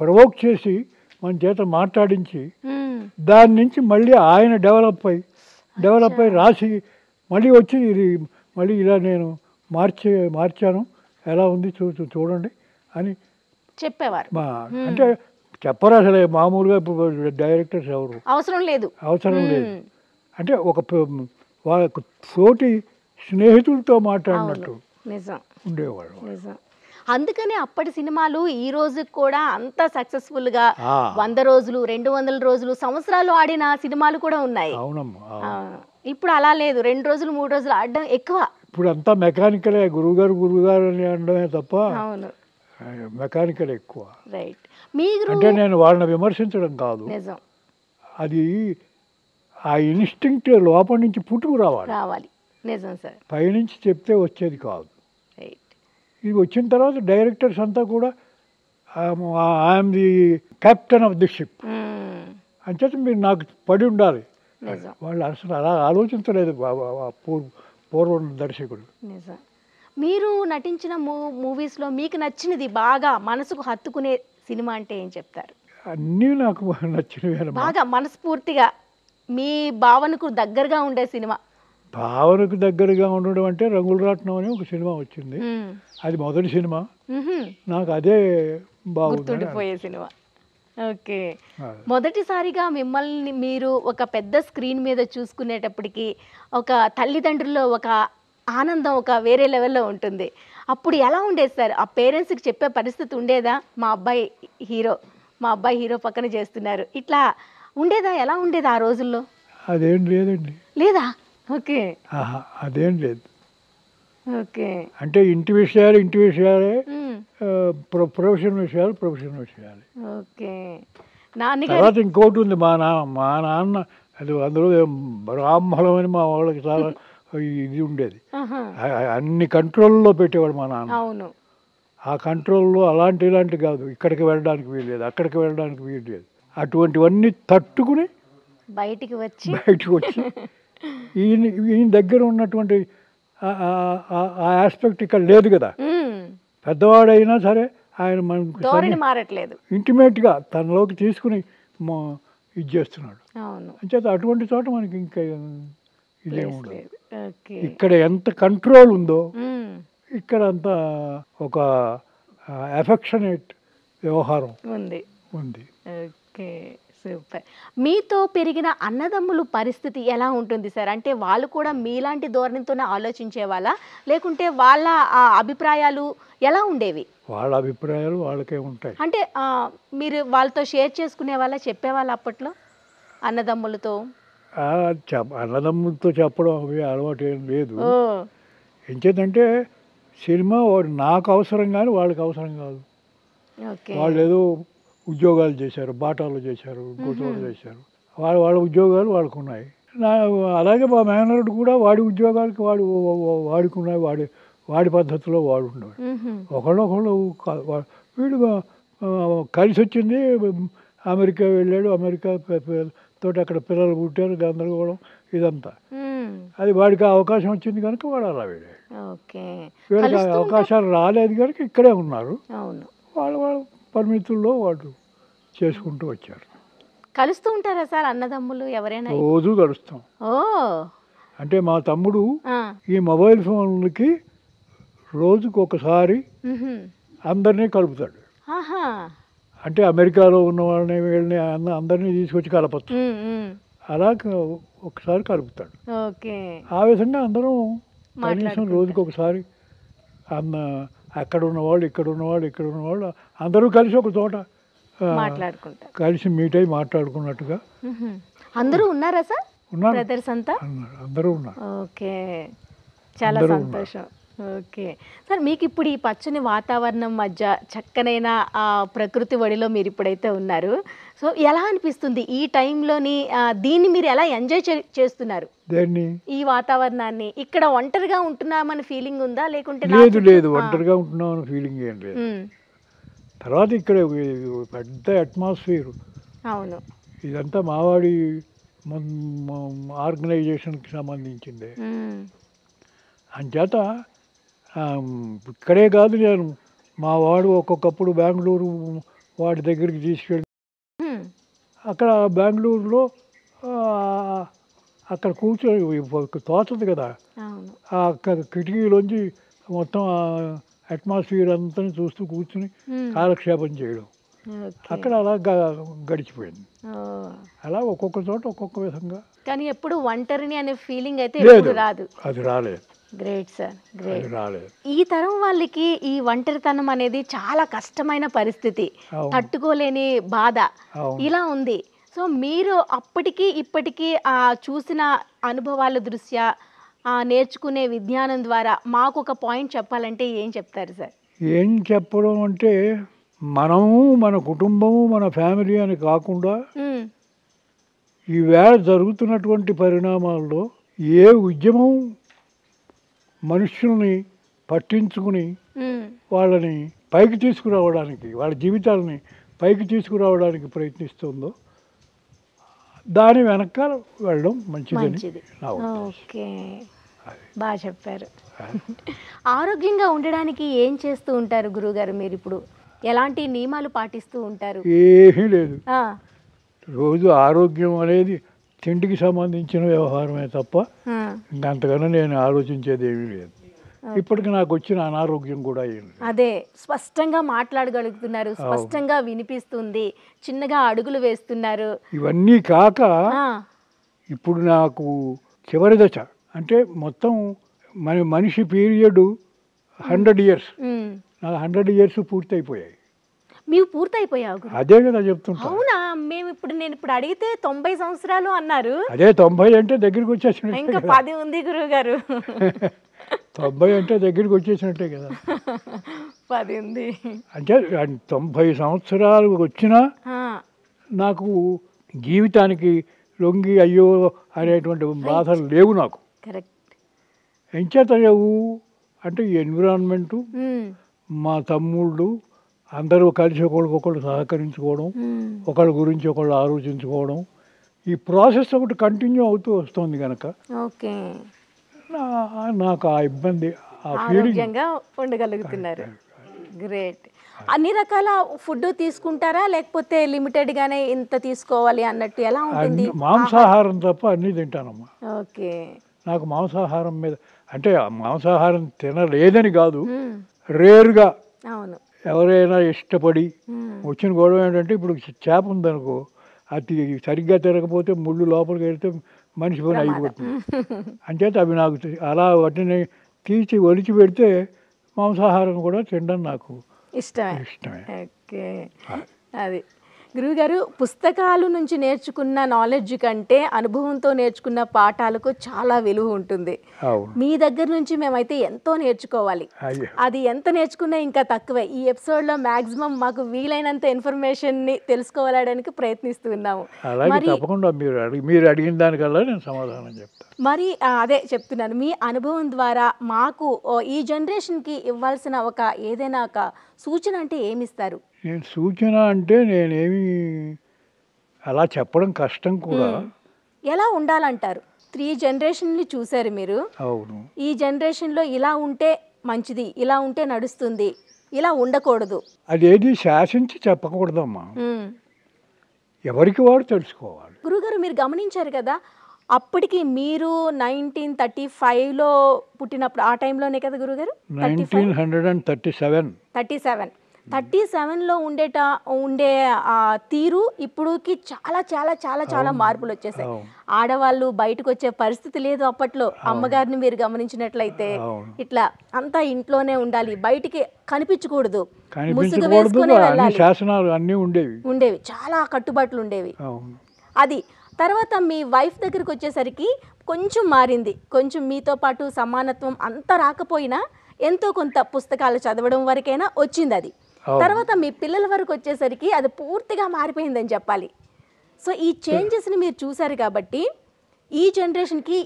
Speaker 3: ప్రవోక్ చేసి మన చేత మాట్లాడించి దాని నుంచి మళ్ళీ ఆయన డెవలప్ అయ్యి రాసి మళ్ళీ వచ్చి ఇది మళ్ళీ ఇలా నేను మార్చాను, ఎలా ఉంది చూడండి అని చెప్పేవారు. అంటే చెప్పరు అసలు. మామూలుగా ఇప్పుడు డైరెక్టర్స్ ఎవరు అవసరం లేదు. అంటే ఒక వాళ్ళ తోటి స్నేహితులతో మాట్లాడినట్టు ఉండేవాళ్ళు.
Speaker 2: అందుకనే అప్పటి సినిమాలు ఈ రోజు కూడా అంత సక్సెస్ఫుల్గా 100 రోజులు 200 రోజులు సంవత్సరాలు ఆడిన సినిమాలు కూడా ఉన్నాయి. ఇప్పుడు అలా లేదు. 2 రోజులు 3 రోజులు ఆడడం ఎక్కువ.
Speaker 3: ఇప్పుడు అంతా మెకానికలే. గురువుగారు అని అనడమే తప్ప మెకానికల్ ఎక్కువ.
Speaker 2: రైట్.
Speaker 3: అంటే నేను వాళ్ళని విమర్శించడం కాదు, అది ఆ ఇన్స్టింక్ట్ లోపల నుంచి పుట్టుకు రావాలి.
Speaker 2: నిజం సార్.
Speaker 3: పైనుంచి చెప్తే వచ్చేది కాదు. ఇది వచ్చిన తర్వాత డైరెక్టర్స్ అంతా కూడా I'm the captain of the ship అంచేత మీరు నాకు పడి ఉండాలి. వాళ్ళు అసలు అలా ఆలోచించలేదు పూర్వ దర్శకుడు.
Speaker 2: మీరు నటించిన మూవీస్లో మీకు నచ్చినది బాగా మనసుకు హత్తుకునే సినిమా అంటే ఏం చెప్తారు?
Speaker 3: అన్నీ నాకు నచ్చినవి.
Speaker 2: బాగా మనస్ఫూర్తిగా మీ భావనకు దగ్గరగా ఉండే సినిమా?
Speaker 3: భావనకు దగ్గరగా ఉండడం అంటే రంగుల రాట్నం అని ఒక సినిమా వచ్చింది. అది మొదటి సినిమా. నాకు అదే బాగుంది.
Speaker 2: Cinema okay. మొదటిసారిగా మిమ్మల్ని మీరు ఒక పెద్ద స్క్రీన్ మీద చూసుకునేటప్పటికి ఒక తల్లిదండ్రుల్లో ఒక ఆనందం ఒక వేరే లెవెల్లో ఉంటుంది. అప్పుడు ఎలా ఉండేది సార్? ఆ పేరెంట్స్‌కి చెప్పే పరిస్థితి ఉండేదా? మా అబ్బాయి హీరో పక్కన చేస్తున్నారు. ఇట్లా ఉండేదా? ఎలా ఉండేది ఆ రోజుల్లో?
Speaker 3: అదేం లేదండి.
Speaker 2: లేదా? ఓకే.
Speaker 3: ఆహా! అదేం లేదు.
Speaker 2: ఓకే.
Speaker 3: అంటే ఇంటి విషయాలే, ప్రొఫెషన్ విషయాలే.
Speaker 2: ఓకే. నాన్నగారు
Speaker 3: తర్వాత ఇంకోటి ఉంది. మా నాన్న అది అందులో బ్రాహ్మణం అని మా వాళ్ళకి చాలా ఇది ఉండేది.
Speaker 2: ఆహా!
Speaker 3: అన్ని కంట్రోల్లో పెట్టేవాడు మా నాన్న.
Speaker 2: అవును.
Speaker 3: ఆ కంట్రోల్‌లో ఇలాంటి కాదు. ఇక్కడికి వెళ్ళడానికి వీల్లేదు, అక్కడికి వెళ్ళడానికి వీల్లేదు. అటువంటివన్నీ తట్టుకుని
Speaker 2: బయటికి వచ్చి
Speaker 3: బయటకు వచ్చి ఈయన దగ్గర ఉన్నటువంటి ఆ యాస్పెక్ట్ ఇక్కడ లేదు కదా. పెద్దవాడైనా సరే ఆయన
Speaker 2: ధోరణి మారట్లేదు.
Speaker 3: ఇంటిమేట్గా తనలోకి తీసుకుని ఇది చేస్తున్నాడు.
Speaker 2: అవును.
Speaker 3: అంచేత అటువంటి చోట మనకి ఇంకా ఇదే
Speaker 2: ప్లేస్
Speaker 3: ఉండదు.
Speaker 2: లేదు. ఓకే.
Speaker 3: ఇక్కడ ఎంత కంట్రోల్ ఉందో ఇక్కడ అంత ఒక ఎఫెక్షనేట్ వ్యవహారం
Speaker 2: ఉంది.
Speaker 3: ఉంది.
Speaker 2: ఓకే. సూపర్. మీతో పెరిగిన అన్నదమ్ముల పరిస్థితి ఎలా ఉంటుంది సార్? అంటే వాళ్ళు కూడా మీలాంటి ధోరణితోనే ఆలోచించేవాళ్ళా? లేకుంటే వాళ్ళ అభిప్రాయాలు ఎలా ఉండేవి?
Speaker 3: వాళ్ళ అభిప్రాయాలు వాళ్ళకే ఉంటాయి.
Speaker 2: అంటే మీరు వాళ్ళతో షేర్ చేసుకునేవాళ్ళా? చెప్పేవాళ్ళా అప్పట్లో అన్నదమ్ములతో?
Speaker 3: అన్నదమ్ములతో చెప్పడం అవి అలవాటు ఏం లేదు.
Speaker 2: ఓ!
Speaker 3: ఎంచేతంటే సినిమా నాకు అవసరం కానీ వాళ్ళకి అవసరం కాదు.
Speaker 2: ఓకే.
Speaker 3: వాళ్ళు ఏదో ఉద్యోగాలు చేశారు, బాటాలో చేశారు, ఇంకో చోట చేశారు. వాళ్ళ ఉద్యోగాలు వాళ్ళకు ఉన్నాయి. అలాగే మా మేనరుడు కూడా వాడి ఉద్యోగాలకి వాడికి ఉన్నాయి. వాడి పద్ధతిలో వాడు ఉండేవాడు. ఒకళ్ళు వీడు కలిసి వచ్చింది. అమెరికా వెళ్ళాడు, అమెరికా తోటి అక్కడ పిల్లలు పుట్టారు, గందరగోళం ఇదంతా. అది వాడికి అవకాశం వచ్చింది కనుక వాడు అలా వెళ్ళాడు. వీళ్ళకి అవకాశాలు రాలేదు కనుక ఇక్కడే ఉన్నారు. వాళ్ళ పరిమితుల్లో వాళ్ళు చేసుకుంటూ వచ్చారు.
Speaker 2: కలుస్తూ ఉంటారా సార్ అన్నదమ్ములు ఎవరైనా?
Speaker 3: రోజు కలుస్తాం. అంటే మా తమ్ముడు ఈ మొబైల్ ఫోన్లకి రోజుకు ఒకసారి అందరినీ కలుపుతాడు. అంటే అమెరికాలో ఉన్న వాళ్ళని వీళ్ళని అందరినీ తీసుకొచ్చి కలపచ్చు. అలా ఒకసారి కలుపుతాడు. ఆ విధంగా అందరం కనీసం రోజుకి ఒకసారి అక్కడ ఉన్నవాళ్ళు ఇక్కడ ఉన్నవాళ్ళు అందరూ కలిసి ఒక చోట
Speaker 2: మాట్లాడుకుంటారు,
Speaker 3: కలిసి మీట్ అయ్యి మాట్లాడుకున్నట్టుగా.
Speaker 2: అందరూ ఉన్నారా సార్?
Speaker 3: ఉన్నారు,
Speaker 2: బ్రదర్స్ అంతా
Speaker 3: అందరూ ఉన్నారు.
Speaker 2: ఓకే, చాలా సంతోషం. ఓకే సార్, మీకు ఇప్పుడు ఈ పచ్చని వాతావరణం మధ్య చక్కనైన ప్రకృతి ఒడిలో మీరు ఇప్పుడైతే ఉన్నారు. సో ఎలా అనిపిస్తుంది ఈ టైంలోని? దీన్ని మీరు ఎలా ఎంజాయ్ చేస్తున్నారు? ఈ వాతావరణాన్ని ఇక్కడ ఒంటరిగా ఉంటున్నామని ఫీలింగ్ ఉందా? లేకుంటే
Speaker 3: లేదు, ఒంటరిగా ఉంటున్నామని ఫీలింగ్ ఏం లేదు. తర్వాత ఇక్కడ పెద్ద అట్మాస్ఫియర్.
Speaker 2: అవును,
Speaker 3: ఇదంతా మావాడి ఆర్గనైజేషన్కి సంబంధించింది. అంచేత ఇక్కడే కాదు, నేను మా వాడు ఒక్కొక్కప్పుడు బెంగళూరు వాడి దగ్గరికి తీసుకెళ్ళి అక్కడ బెంగళూరులో అక్కడ కూర్చొని తోచదు కదా, అక్కడ కిటికీలోంచి మొత్తం అట్మాస్ఫియర్ అంతా చూస్తూ కూర్చుని కాలక్షేపం చేయడం, అక్కడ అలా గడిచిపోయింది. అలా ఒక్కొక్క చోట ఒక్కొక్క విధంగా.
Speaker 2: కానీ ఎప్పుడు ఒంటరిని అనే ఫీలింగ్ అయితే రాదు.
Speaker 3: అది రాలేదు.
Speaker 2: Great sir, great.
Speaker 3: రాలేదు.
Speaker 2: ఈ తరం వాళ్ళకి ఈ ఒంటరితనం అనేది చాలా కష్టమైన పరిస్థితి, తట్టుకోలేని బాధ ఇలా ఉంది. సో మీరు అప్పటికి ఇప్పటికీ చూసిన అనుభవాల దృష్ట్యా నేర్చుకునే విజ్ఞానం ద్వారా మాకు ఒక పాయింట్ చెప్పాలంటే ఏం చెప్తారు సార్?
Speaker 3: ఏం చెప్పడం అంటే, మనము మన కుటుంబము మన ఫ్యామిలీ అని కాకుండా ఈవేళ జరుగుతున్నటువంటి పరిణామాల్లో ఏ ఉద్యమం మనుషుల్ని పట్టించుకుని వాళ్ళని పైకి తీసుకురావడానికి, వాళ్ళ జీవితాలని పైకి తీసుకురావడానికి ప్రయత్నిస్తుందో దాని వెనకాల వెళ్ళడం మంచిది.
Speaker 2: ఓకే, బాగా చెప్పారు. ఆరోగ్యంగా ఉండడానికి ఏం చేస్తూ ఉంటారు గురువుగారు? మీరు ఇప్పుడు ఎలాంటి నియమాలు పాటిస్తూ ఉంటారు?
Speaker 3: ఏమీ లేదు. రోజు ఆరోగ్యం అనేది తిండికి సంబంధించిన వ్యవహారమే తప్ప ఇంకంతకన్నా నేను ఆలోచించేది ఏమీ లేదు. ఇప్పటికి నాకు వచ్చిన అనారోగ్యం కూడా అయింది.
Speaker 2: అదే స్పష్టంగా మాట్లాడగలుగుతున్నారు, స్పష్టంగా వినిపిస్తుంది, చిన్నగా అడుగులు వేస్తున్నారు.
Speaker 3: ఇవన్నీ కాక ఇప్పుడు నాకు చివరి దశ అంటే మొత్తం మనిషి పీరియడ్ 100 years, నాకు 100 years పూర్తయిపోయాయి.
Speaker 2: మీరు పూర్తయిపోయావు?
Speaker 3: అదే కదా చెప్తుంటా.
Speaker 2: అవునా? నేను ఇప్పుడు అడిగితే 90 సంవత్సరాలు అన్నారు.
Speaker 3: అదే 90 అంటే దగ్గరికి వచ్చేసినట్టే.
Speaker 2: ఇంకా 10 ఉంది గురువు గారు.
Speaker 3: 90 అంటే దగ్గరికి వచ్చేసినట్టే కదా.
Speaker 2: 10 ఉంది
Speaker 3: అంటే 90 సంవత్సరాలు వచ్చినా నాకు జీవితానికి లొంగి అయ్యో అనేటువంటి బాధలు లేవు నాకు.
Speaker 2: కరెక్ట్.
Speaker 3: ఎంచేత లేవు అంటే ఈ ఎన్విరాన్మెంటు, మా తమ్ముళ్ళు అందరూ కలిసి ఒకళ్ళకొకళ్ళు సహకరించుకోవడం, ఒకళ్ళ గురించి ఒకళ్ళు ఆలోచించుకోవడం, ఈ ప్రాసెస్ ఒకటి కంటిన్యూ అవుతూ వస్తుంది కనుక
Speaker 2: ఓకే
Speaker 3: నాకు ఆ ఇబ్బంది, ఆ
Speaker 2: ఆరోగ్యంగా ఉండగలుగుతున్నారు. గ్రేట్. అన్ని రకాల ఫుడ్ తీసుకుంటారా లేకపోతే లిమిటెడ్ గానే ఇంత తీసుకోవాలి అన్నట్టు ఎలా ఉంటుంది?
Speaker 3: మాంసాహారం తప్ప అన్నీ తింటానమ్మా.
Speaker 2: ఓకే.
Speaker 3: నాకు మాంసాహారం మీద అంటే మాంసాహారం తినలేదని కాదు, రేరుగా
Speaker 2: అవును
Speaker 3: ఎవరైనా ఇష్టపడి వచ్చిన గొడవ ఏంటంటే ఇప్పుడు చేప ఉందనుకో, అది సరిగ్గా తిరగకపోతే ముళ్ళు లోపలికి వెళ్తే మనిషి పని అయిపోతుంది. అంచేత అవి నాకు అలా వాటిని తీసి ఒలిచి పెడితే మాంసాహారం కూడా తినడం నాకు ఇష్టమే.
Speaker 2: ఓకే. అది గురువుగారు, పుస్తకాలు నుంచి నేర్చుకున్న నాలెడ్జ్ కంటే అనుభవంతో నేర్చుకున్న పాఠాలకు చాలా విలువ ఉంటుంది. మీ దగ్గర నుంచి మేమైతే ఎంతో నేర్చుకోవాలి. అది ఎంత నేర్చుకున్నా ఇంకా తక్కువే. ఈ ఎపిసోడ్లో మ్యాక్సిమం మాకు వీలైనంత ఇన్ఫర్మేషన్ని తెలుసుకోవడానికి ప్రయత్నిస్తున్నాము.
Speaker 3: తప్పకుండా మీరు అడిగిన దానికల్లా నేను సమాధానం చెప్తాను.
Speaker 2: మరి అదే చెప్తున్నాను, మీ అనుభవం ద్వారా మాకు ఈ జనరేషన్కి ఇవ్వాల్సిన ఏదైనా ఒక సూచన అంటే ఏమిస్తారు?
Speaker 3: నేను సూచన అంటే నేనేమి అలా చెప్పడం కష్టం కూడా.
Speaker 2: ఎలా ఉండాలంటారు? 3 జనరేషన్లు చూశారు మీరు.
Speaker 3: అవును.
Speaker 2: ఈ జనరేషన్లో ఇలా ఉంటే మంచిది, ఇలా ఉంటే నడుస్తుంది, ఇలా ఉండకూడదు,
Speaker 3: అదేది శాసించి చెప్పకూడదమ్మా. ఎవరికి వాడు తెలుసుకోవాలి.
Speaker 2: గురుగారు మీరు గమనించారు కదా, అప్పటికి మీరు 1935లో పుట్టినప్పుడు ఆ టైంలోనే కదా గురుగారు? 1937లో ఉండే తీరు ఇప్పుడుకి చాలా చాలా చాలా చాలా మార్పులు వచ్చేసాయి. ఆడవాళ్ళు బయటకు వచ్చే పరిస్థితి లేదు అప్పట్లో. అమ్మగారిని మీరు గమనించినట్లయితే ఇట్లా అంతా ఇంట్లోనే ఉండాలి, బయటికి కనిపించకూడదు, ముసుగు వేసుకునే వెళ్ళాలి, ఉండేవి చాలా కట్టుబాట్లు ఉండేవి. అది తర్వాత మీ వైఫ్ దగ్గరికి వచ్చేసరికి కొంచెం మారింది. కొంచెం మీతో పాటు సమానత్వం అంత రాకపోయినా ఎంతో కొంత పుస్తకాలు చదవడం వరకైనా వచ్చింది అది. తర్వాత మీ పిల్లల వరకు వచ్చేసరికి అది పూర్తిగా మారిపోయిందని చెప్పాలి. సో ఈ చేంజెస్ని మీరు చూసారు కాబట్టి ఈ జనరేషన్కి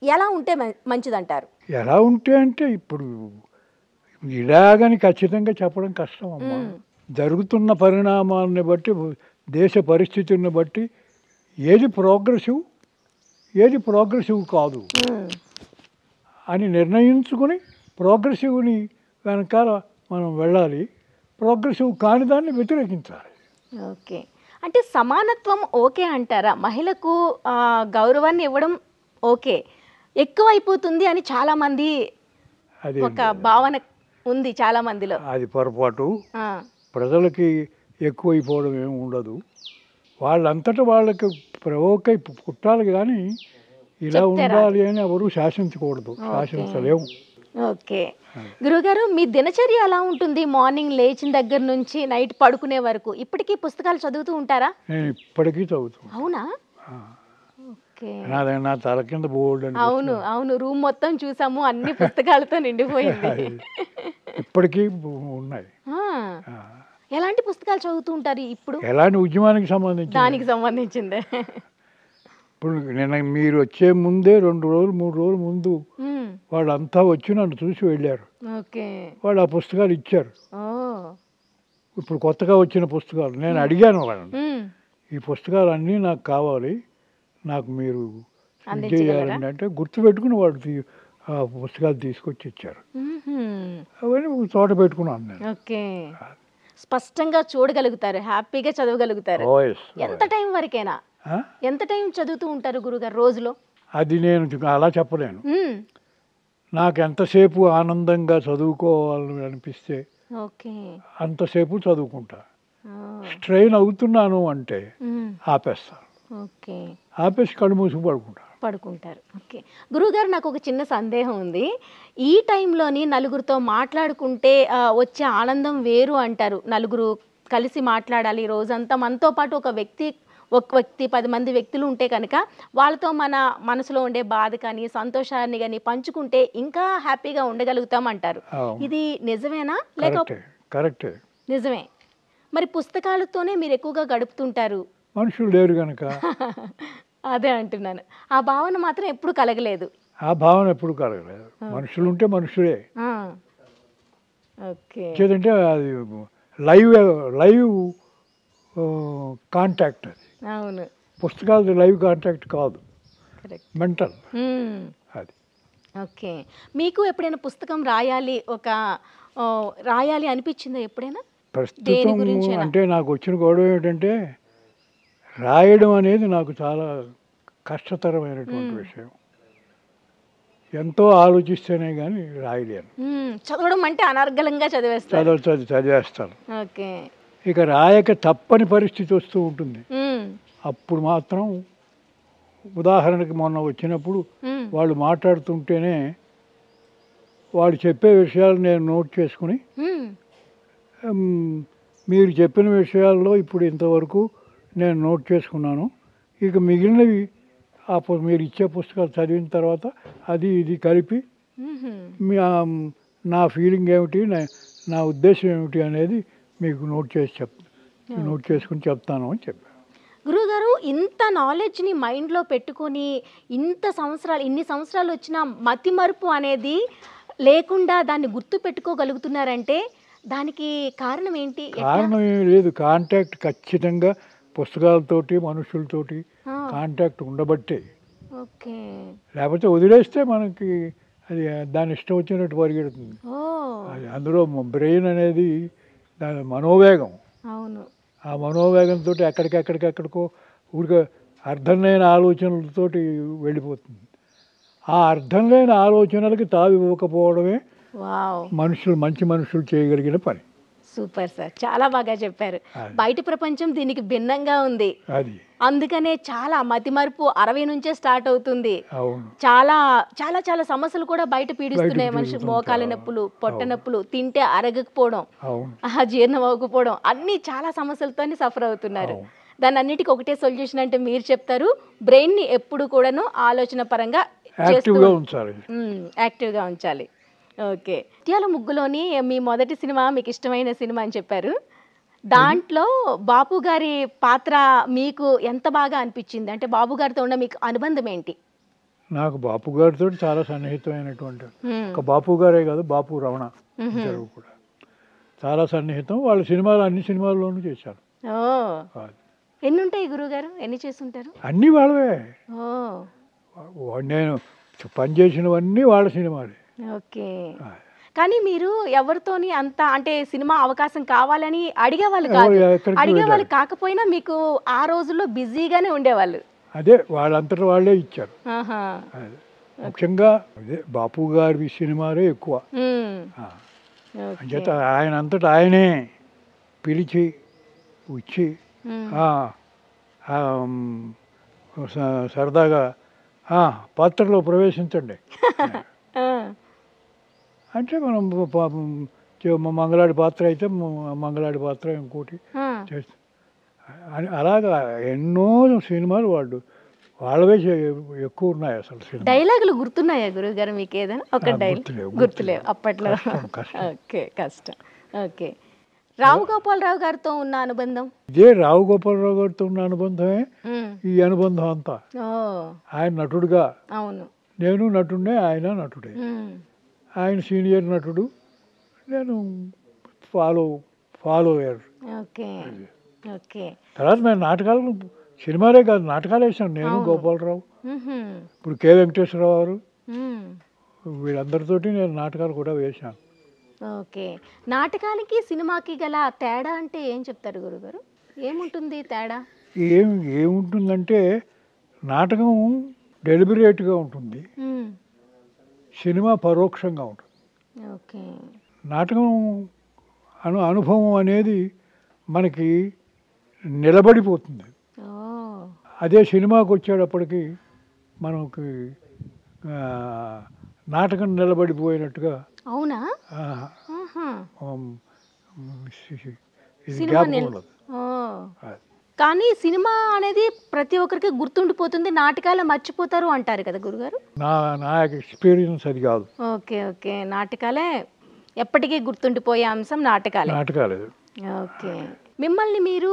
Speaker 2: ఎలా ఉంటే మంచిదంటారు?
Speaker 3: ఎలా ఉంటే అంటే ఇప్పుడు ఇలాగని ఖచ్చితంగా చెప్పడం కష్టం అమ్మా. జరుగుతున్న పరిణామాన్ని బట్టి, దేశ పరిస్థితిని బట్టి ఏది ప్రోగ్రెసివ్ కాదు అని నిర్ణయించుకుని ప్రోగ్రెసివ్ని వెనకాల మనం వెళ్ళాలి, ప్రోగ్రెసివ్ కాని దాన్ని వ్యతిరేకించాలి.
Speaker 2: ఓకే. అంటే సమానత్వం ఓకే అంటారా? మహిళకు గౌరవాన్ని ఇవ్వడం ఓకే, ఎక్కువైపోతుంది అని చాలామంది ఒక భావన ఉంది చాలా మందిలో.
Speaker 3: అది పొరపాటు. ప్రజలకి ఎక్కువైపోవడం ఏమి ఉండదు. వాళ్ళంతటా వాళ్ళకి ప్రవోకై పుట్టాలి కానీ ఇలా ఉండాలి అని ఎవరు శాసించకూడదు, శాసించలేము.
Speaker 2: ఓకే. గురుగారు మీ దినచర్య ఎలా ఉంటుంది? మార్నింగ్ లేచిన దగ్గర నుంచి నైట్ పడుకునే వరకు ఇప్పటికీ పుస్తకాలు చదువుతూ ఉంటారా?
Speaker 3: నేను ఇప్పటికీ చదువుతాను.
Speaker 2: అవునా?
Speaker 3: నా తల కింద బోర్డు.
Speaker 2: అవును అవును, రూమ్ మొత్తం చూసాము, అన్ని పుస్తకాలతో నిండిపోయింది.
Speaker 3: ఇప్పటికీ ఉన్నాయి.
Speaker 2: ఎలాంటి పుస్తకాలు చదువుతూ ఉంటారు ఇప్పుడు?
Speaker 3: ఎలాంటి ఉద్యమానికి సంబంధించి?
Speaker 2: దానికి సంబంధించిందే.
Speaker 3: ఇప్పుడు నేను మీరు వచ్చే ముందే 2 రోజులు 3 రోజుల ముందు వాళ్ళంతా వచ్చి నన్ను చూసి వెళ్ళారు. వాళ్ళు ఆ పుస్తకాలు ఇచ్చారు. ఇప్పుడు కొత్తగా వచ్చిన పుస్తకాలు నేను అడిగాను వాళ్ళని, ఈ పుస్తకాలు అన్నీ నాకు కావాలి, నాకు మీరు చేయాలండి అంటే గుర్తుపెట్టుకుని వాళ్ళు ఆ పుస్తకాలు తీసుకొచ్చి ఇచ్చారు. అవన్నీ ఒక చోట పెట్టుకున్నాను నేను.
Speaker 2: స్పష్టంగా చూడగలుగుతారు, హ్యాపీగా చదవగలుగుతారు. ఎంత టైం వరకైనా, ఎంత టైం చదువుతూ ఉంటారు గురుగారు రోజులో?
Speaker 3: అది నేను అలా చెప్పలేను. నాకు ఎంతసేపు ఆనందంగా చదువుకోవాలని అనిపిస్తే
Speaker 2: ఓకే.
Speaker 3: అంతసేపు చదువుకుంటా. స్ట్రెయిన్ అవుతున్నాను అంటే ఆపేస్తాను.
Speaker 2: ఓకే.
Speaker 3: ఆపేసి కళ్ళు మూసుకు పడుకుంటా.
Speaker 2: పడుకుంటారు. ఓకే. గురువుగారు నాకు ఒక చిన్న సందేహం ఉంది. ఈ టైంలోని నలుగురితో మాట్లాడుకుంటే వచ్చే ఆనందం వేరు అంటారు. నలుగురు కలిసి మాట్లాడాలి రోజంతా. మనతో పాటు ఒక వ్యక్తి 10 మంది వ్యక్తులు ఉంటే కనుక వాళ్ళతో మన మనసులో ఉండే బాధ కానీ సంతోషాన్ని కానీ పంచుకుంటే ఇంకా హ్యాపీగా ఉండగలుగుతాం అంటారు. ఇది నిజమేనా? లేక
Speaker 3: కరెక్టే.
Speaker 2: నిజమే. మరి పుస్తకాలతోనే మీరు ఎక్కువగా గడుపుతుంటారు.
Speaker 3: మనుషులు లేరు కనుక
Speaker 2: అదే అంటున్నాను. ఆ భావన మాత్రం ఎప్పుడు కలగలేదు.
Speaker 3: ఆ భావన ఎప్పుడు కలగలేదు. మనుషులు ఉంటే మనుషులే.
Speaker 2: ఓకే.
Speaker 3: ఏదంటే అది లైవ్ లైవ్ కాంటాక్ట్. అది
Speaker 2: అవును.
Speaker 3: పుస్తకాలు లైవ్ కాంటాక్ట్ కాదు, మెంటల్ అది.
Speaker 2: ఓకే. మీకు ఎప్పుడైనా పుస్తకం రాయాలి అనిపించిందా ఎప్పుడైనా?
Speaker 3: ప్రస్తుతం అంటే నాకు వచ్చిన గొడవ ఏంటంటే రాయడం అనేది నాకు చాలా కష్టతరమైనటువంటి విషయం. ఎంతో ఆలోచిస్తేనే కానీ రాయలేను.
Speaker 2: చదవడం అంటే అనర్గళంగా
Speaker 3: చదివేస్తాను.
Speaker 2: ఓకే.
Speaker 3: ఇక రాయక తప్పని పరిస్థితి వస్తూ ఉంటుంది. అప్పుడు మాత్రం ఉదాహరణకి మొన్న వచ్చినప్పుడు వాళ్ళు మాట్లాడుతుంటేనే వాళ్ళు చెప్పే విషయాలు నేను నోట్ చేసుకుని మీరు చెప్పిన విషయాల్లో ఇప్పుడు ఇంతవరకు నేను నోట్ చేసుకున్నాను, ఇక మిగిలినవి మీరు ఇచ్చే పుస్తకాలు చదివిన తర్వాత అది ఇది కలిపి నా ఫీలింగ్ ఏమిటి, నా ఉద్దేశం ఏమిటి అనేది మీకు నోట్ చేసుకుని చెప్తాను అని చెప్పాను.
Speaker 2: గురువుగారు, ఇంత నాలెడ్జ్ని మైండ్లో పెట్టుకొని ఇన్ని సంవత్సరాలు వచ్చిన మతిమరుపు అనేది లేకుండా దాన్ని గుర్తు పెట్టుకోగలుగుతున్నారంటే దానికి కారణం ఏంటి?
Speaker 3: కారణం ఏమి లేదు, కాంటాక్ట్ ఖచ్చితంగా పుస్తకాలతోటి మనుషులతోటి కాంటాక్ట్ ఉండబట్టే.
Speaker 2: ఓకే.
Speaker 3: లేకపోతే వదిలేస్తే మనకి అది దాని ఇష్టం వచ్చినట్టు పరిగెడుతుంది. అది అందులో బ్రెయిన్ అనేది దాని మనోవేగం.
Speaker 2: అవును.
Speaker 3: ఆ మనోవేగంతో ఎక్కడికో ఊరికే అర్థం లేని ఆలోచనలతోటి వెళ్ళిపోతుంది. ఆ అర్థం లేని ఆలోచనలకి తావి ఇవ్వకపోవడమే మంచి మనుషులు చేయగలిగిన పని.
Speaker 2: సూపర్ సార్, చాలా బాగా చెప్పారు. బయట ప్రపంచం దీనికి భిన్నంగా ఉంది.
Speaker 3: అది
Speaker 2: అందుకనే చాలా మతిమరుపు 60 నుంచే స్టార్ట్ అవుతుంది. చాలా చాలా చాలా సమస్యలు కూడా బయట పీడిస్తున్నాయి. మనిషి మోకాల నొప్పులు, పొట్ట నొప్పులు, తింటే అరగకపోవడం, జీర్ణం అవ్వకపోవడం, అన్ని చాలా సమస్యలతో సఫర్ అవుతున్నారు. దాని అన్నిటికీ ఒకటే సొల్యూషన్ అంటే మీరు చెప్తారు, బ్రెయిన్ ని ఎప్పుడు కూడాను ఆలోచన పరంగా యాక్టివ్గా ఉంచాలి. ఓకే. ముత్యాల ముగ్గులోని మీ మొదటి సినిమా మీకు ఇష్టమైన సినిమా అని చెప్పారు. దాంట్లో బాపు గారి పాత్ర మీకు ఎంత బాగా అనిపించింది? అంటే బాపు గారితో ఉన్న మీకు అనుబంధం ఏంటి?
Speaker 3: నాకు బాపు గారితో చాలా సన్నిహితమైనటువంటి, ఒక బాపు గారే కాదు, బాపు రమణ కూడా చాలా సన్నిహితం. వాళ్ళ అన్ని సినిమాల్లోనూ చేశారు.
Speaker 2: ఎన్ని ఉంటాయి గురువుగారు? ఎన్ని చేస్తుంటారు?
Speaker 3: అన్నీ వాళ్ళవే. నేను పనిచేసినవన్నీ వాళ్ళ సినిమాలే.
Speaker 2: ఓకే. కానీ మీరు ఎవరితోని అంత అంటే సినిమా అవకాశం కావాలని అడిగేవాళ్ళు కాదు, అడిగేవాళ్ళు కాకపోయినా మీకు ఆ రోజుల్లో బిజీగానే ఉండేవాళ్ళు.
Speaker 3: అదే వాళ్ళంతటా వాళ్ళే ఇచ్చారు. ముఖ్యంగా అదే బాపు గారి సినిమాలే ఎక్కువ. అంచేత ఆయన అంతటా ఆయనే పిలిచి వచ్చి సరదాగా పాత్రలో ప్రవేశించండి అంటే మనం మంగళాడి పాత్ర అయితే మంగళాడి పాత్ర ఇంకోటి చేస్తాం. అలాగా ఎన్నో సినిమాలు వాళ్ళవే ఎక్కువ ఉన్నాయి. అసలు
Speaker 2: డైలాగులు గుర్తున్నాయా గురువు గారు మీకు? ఏదైనా ఒక డైలాగ్ గుర్తులేవు అప్పట్లో? ఓకే, కష్టం. ఓకే. రావు గోపాలరావు గారితో ఉన్న అనుబంధం?
Speaker 3: ఇదే రావు గోపాలరావు గారితో ఉన్న అనుబంధమే ఈ అనుబంధం అంతా. ఆయన నటుడుగా,
Speaker 2: అవును,
Speaker 3: నేను నటుడే, ఆయన నటుడే. ఆయన సీనియర్ నటుడు, నేను ఫాలోయర్.
Speaker 2: ఓకే. ఓకే.
Speaker 3: తర్వాత మేము నాటకాలు, సినిమాలే కాదు నాటకాలు వేసాను నేను, గోపాలరావు, ఇప్పుడు కె వెంకటేశ్వరరావు గారు, వీళ్ళందరితోటి నేను నాటకాలు కూడా వేశాను.
Speaker 2: ఓకే. నాటకానికి సినిమాకి గల తేడా అంటే ఏం చెప్తారు గురుగారు? ఏముంటుంది తేడా? ఏముంటుందంటే
Speaker 3: నాటకం డెలిబరేట్గా ఉంటుంది, సినిమా పరోక్షంగా ఉంటుంది.
Speaker 2: ఓకే.
Speaker 3: నాటకం అనుభవం అనేది మనకి నిలబడిపోతుంది.
Speaker 2: ఓహ్!
Speaker 3: అదే సినిమాకి వచ్చేటప్పటికి మనకి నాటకం నిలబడిపోయినట్టుగా
Speaker 2: అవునా? ఆహా!
Speaker 3: ఇది
Speaker 2: సినిమా
Speaker 3: జ్ఞాపకం ఉండదు. అది.
Speaker 2: కానీ సినిమా అనేది ప్రతి ఒక్కరికి గుర్తుండిపోతుంది, నాటకాలు మర్చిపోతారు అంటారు కదా గురుగారు?
Speaker 3: నా ఎక్స్పీరియన్స్ అది కాదు.
Speaker 2: ఓకే. ఓకే. నాటకాలే ఎప్పటికీ గుర్తుండిపోయే అంశం నాటకాలే.
Speaker 3: నాటకాలు
Speaker 2: ఓకే. మిమ్మల్ని మీరు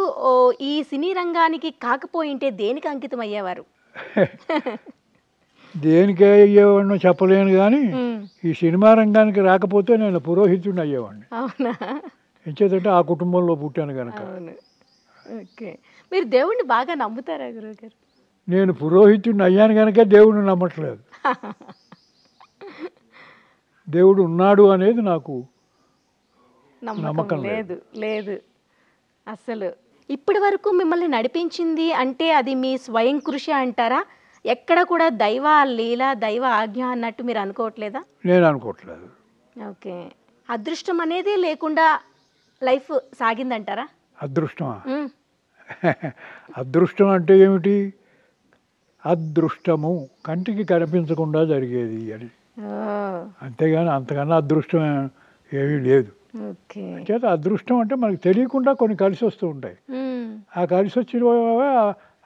Speaker 2: ఈ సినీ రంగానికి కాకపోయింటే దేనికి అంకితం అయ్యేవారు?
Speaker 3: దేనికే అయ్యేవాడినో చెప్పలేను కానీ ఈ సినిమా రంగానికి రాకపోతే నేను పురోహితుడిని అయ్యేవాడిని.
Speaker 2: అవునా?
Speaker 3: ఎంచేతంటే ఆ కుటుంబంలో పుట్టాను కనుక.
Speaker 2: అవును. ఓకే. మీరు దేవుణ్ణి బాగా నమ్ముతారా గురువుగారు?
Speaker 3: నేను పురోహితుడిని అయ్యాను కనుక దేవుడిని నమ్మట్లేదు. దేవుడు ఉన్నాడు అనేది నాకు
Speaker 2: నమ్మకం లేదు. లేదు అసలు. ఇప్పటి వరకు మిమ్మల్ని నడిపించింది అంటే అది మీ స్వయం కృషి అంటారా? ఎక్కడ కూడా దైవ లీల, దైవ ఆజ్ఞ అన్నట్టు మీరు అనుకోవట్లేదా?
Speaker 3: నేను అనుకోవట్లేదు.
Speaker 2: ఓకే. అదృష్టం అనేది లేకుండా లైఫ్ సాగిందంటారా?
Speaker 3: అదృష్టమా? అదృష్టం అంటే ఏమిటి? అదృష్టము కంటికి కనిపించకుండా జరిగేది అని, అంతేగాని అంతకన్నా అదృష్టం ఏమీ లేదు. చేత అదృష్టం అంటే మనకు తెలియకుండా కొన్ని కలిసి వస్తూ ఉంటాయి. ఆ కలిసి వచ్చిన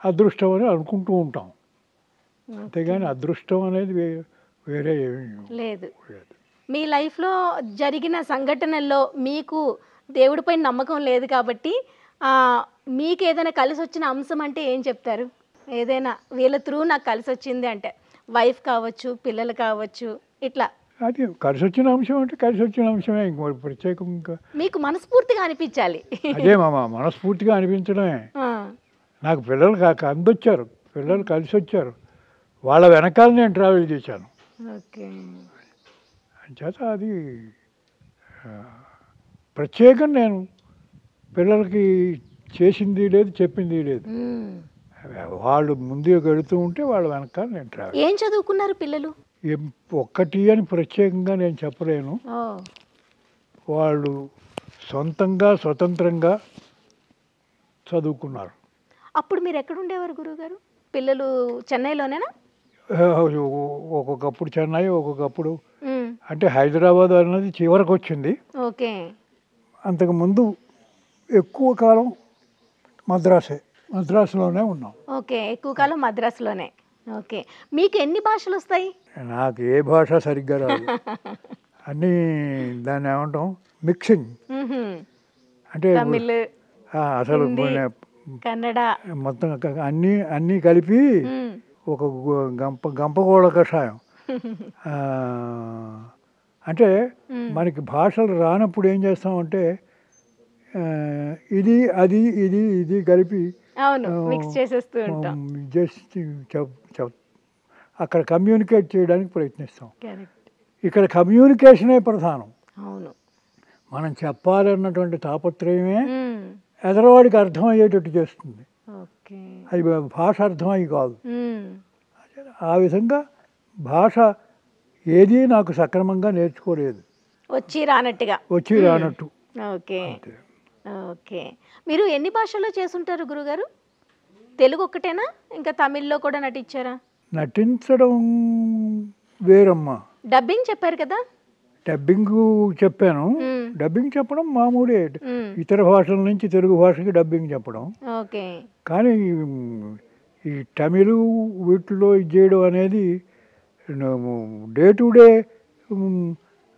Speaker 3: అదృష్టం అని అనుకుంటూ ఉంటాం, అంతేగాని అదృష్టం అనేది వేరే ఏమీ
Speaker 2: లేదు. మీ లైఫ్లో జరిగిన సంఘటనల్లో మీకు దేవుడిపై నమ్మకం లేదు కాబట్టి మీకు ఏదైనా కలిసి వచ్చిన అంశం అంటే ఏం చెప్తారు? ఏదైనా వీళ్ళ త్రూ నాకు కలిసి వచ్చింది అంటే, వైఫ్ కావచ్చు, పిల్లలు కావచ్చు, ఇట్లా.
Speaker 3: అది కలిసి వచ్చిన అంశం అంటే కలిసి వచ్చిన అంశమే, ఇంకో ప్రత్యేకం ఇంకా
Speaker 2: మీకు మనస్ఫూర్తిగా అనిపించాలి.
Speaker 3: అదే మనస్ఫూర్తిగా అనిపించడమే. నాకు పిల్లలు అందొచ్చారు, పిల్లలు కలిసి వచ్చారు, వాళ్ళ వెనకాల నేను ట్రావెల్ చేశాను.
Speaker 2: ఓకే.
Speaker 3: అంచేత అది ప్రత్యేకం నేను పిల్లలకి చేసింది లేదు, చెప్పింది లేదు. వాళ్ళు ముందుగా వెళుతూ ఉంటే వాళ్ళ వెనకాల నేను ట్రావెల్.
Speaker 2: ఏం చదువుకున్నారు పిల్లలు?
Speaker 3: ఒక్కటి అని ప్రత్యేకంగా నేను చెప్పలేను. వాళ్ళు సొంతంగా స్వతంత్రంగా చదువుకున్నారు.
Speaker 2: అప్పుడు మీరు ఎక్కడ ఉండేవారు గురువుగారు? పిల్లలు చెన్నైలోనేనా?
Speaker 3: ఒక్కొక్కప్పుడు చెన్నై, ఒక్కొక్కప్పుడు అంటే హైదరాబాద్ అన్నది చివరికి వచ్చింది.
Speaker 2: ఓకే.
Speaker 3: అంతకుముందు ఎక్కువ కాలం మద్రాసులోనే ఉన్నాం.
Speaker 2: ఓకే. ఎక్కువ కాలం మద్రాసులోనే. ఓకే. మీకు ఎన్ని భాషలు వస్తాయి?
Speaker 3: నాకు ఏ భాష సరిగ్గా రాదు. అన్నీ దాన్ని ఏమంటాం, మిక్సింగ్. అంటే
Speaker 2: తమిళ్,
Speaker 3: అసలు
Speaker 2: కన్నడ
Speaker 3: మొత్తం అన్నీ కలిపి ఒక గంపగోళ కషాయం. అంటే మనకి భాషలు రానప్పుడు ఏం చేస్తామంటే ఇది అది ఇది కలిపి
Speaker 2: మిక్స్ చేసేస్తూ ఉంటాం,
Speaker 3: అక్కడ కమ్యూనికేట్ చేయడానికి ప్రయత్నిస్తాం. ఇక్కడ కమ్యూనికేషనే ప్రధానం.
Speaker 2: అవును.
Speaker 3: మనం చెప్పాలన్నటువంటి తాపత్రయమే ఎదరవాడికి అర్థమయ్యేటట్టు చేస్తుంది. అది భాష అర్థమయ్యి కాదు. ఆ విధంగా భాష ఏది నాకు సక్రమంగా నేర్చుకోలేదు,
Speaker 2: వచ్చి రానట్టు. ఓకే. ఓకే. మీరు ఎన్ని భాషల్లో చేసుంటారు గురుగారు? తెలుగు ఒక్కటేనా, ఇంకా తమిళ్లో కూడా నటించారా?
Speaker 3: నటించడం వేరమ్మా.
Speaker 2: డబ్బింగ్ చెప్పారు కదా?
Speaker 3: డబ్బింగ్ చెప్పాను. డబ్బింగ్ చెప్పడం మామూలే, ఇతర భాషల నుంచి తెలుగు భాషకి డబ్బింగ్ చెప్పడం.
Speaker 2: ఓకే.
Speaker 3: కానీ ఈ తమిళ్ వీటిలో ఇది చేయడం అనేది డే టు డే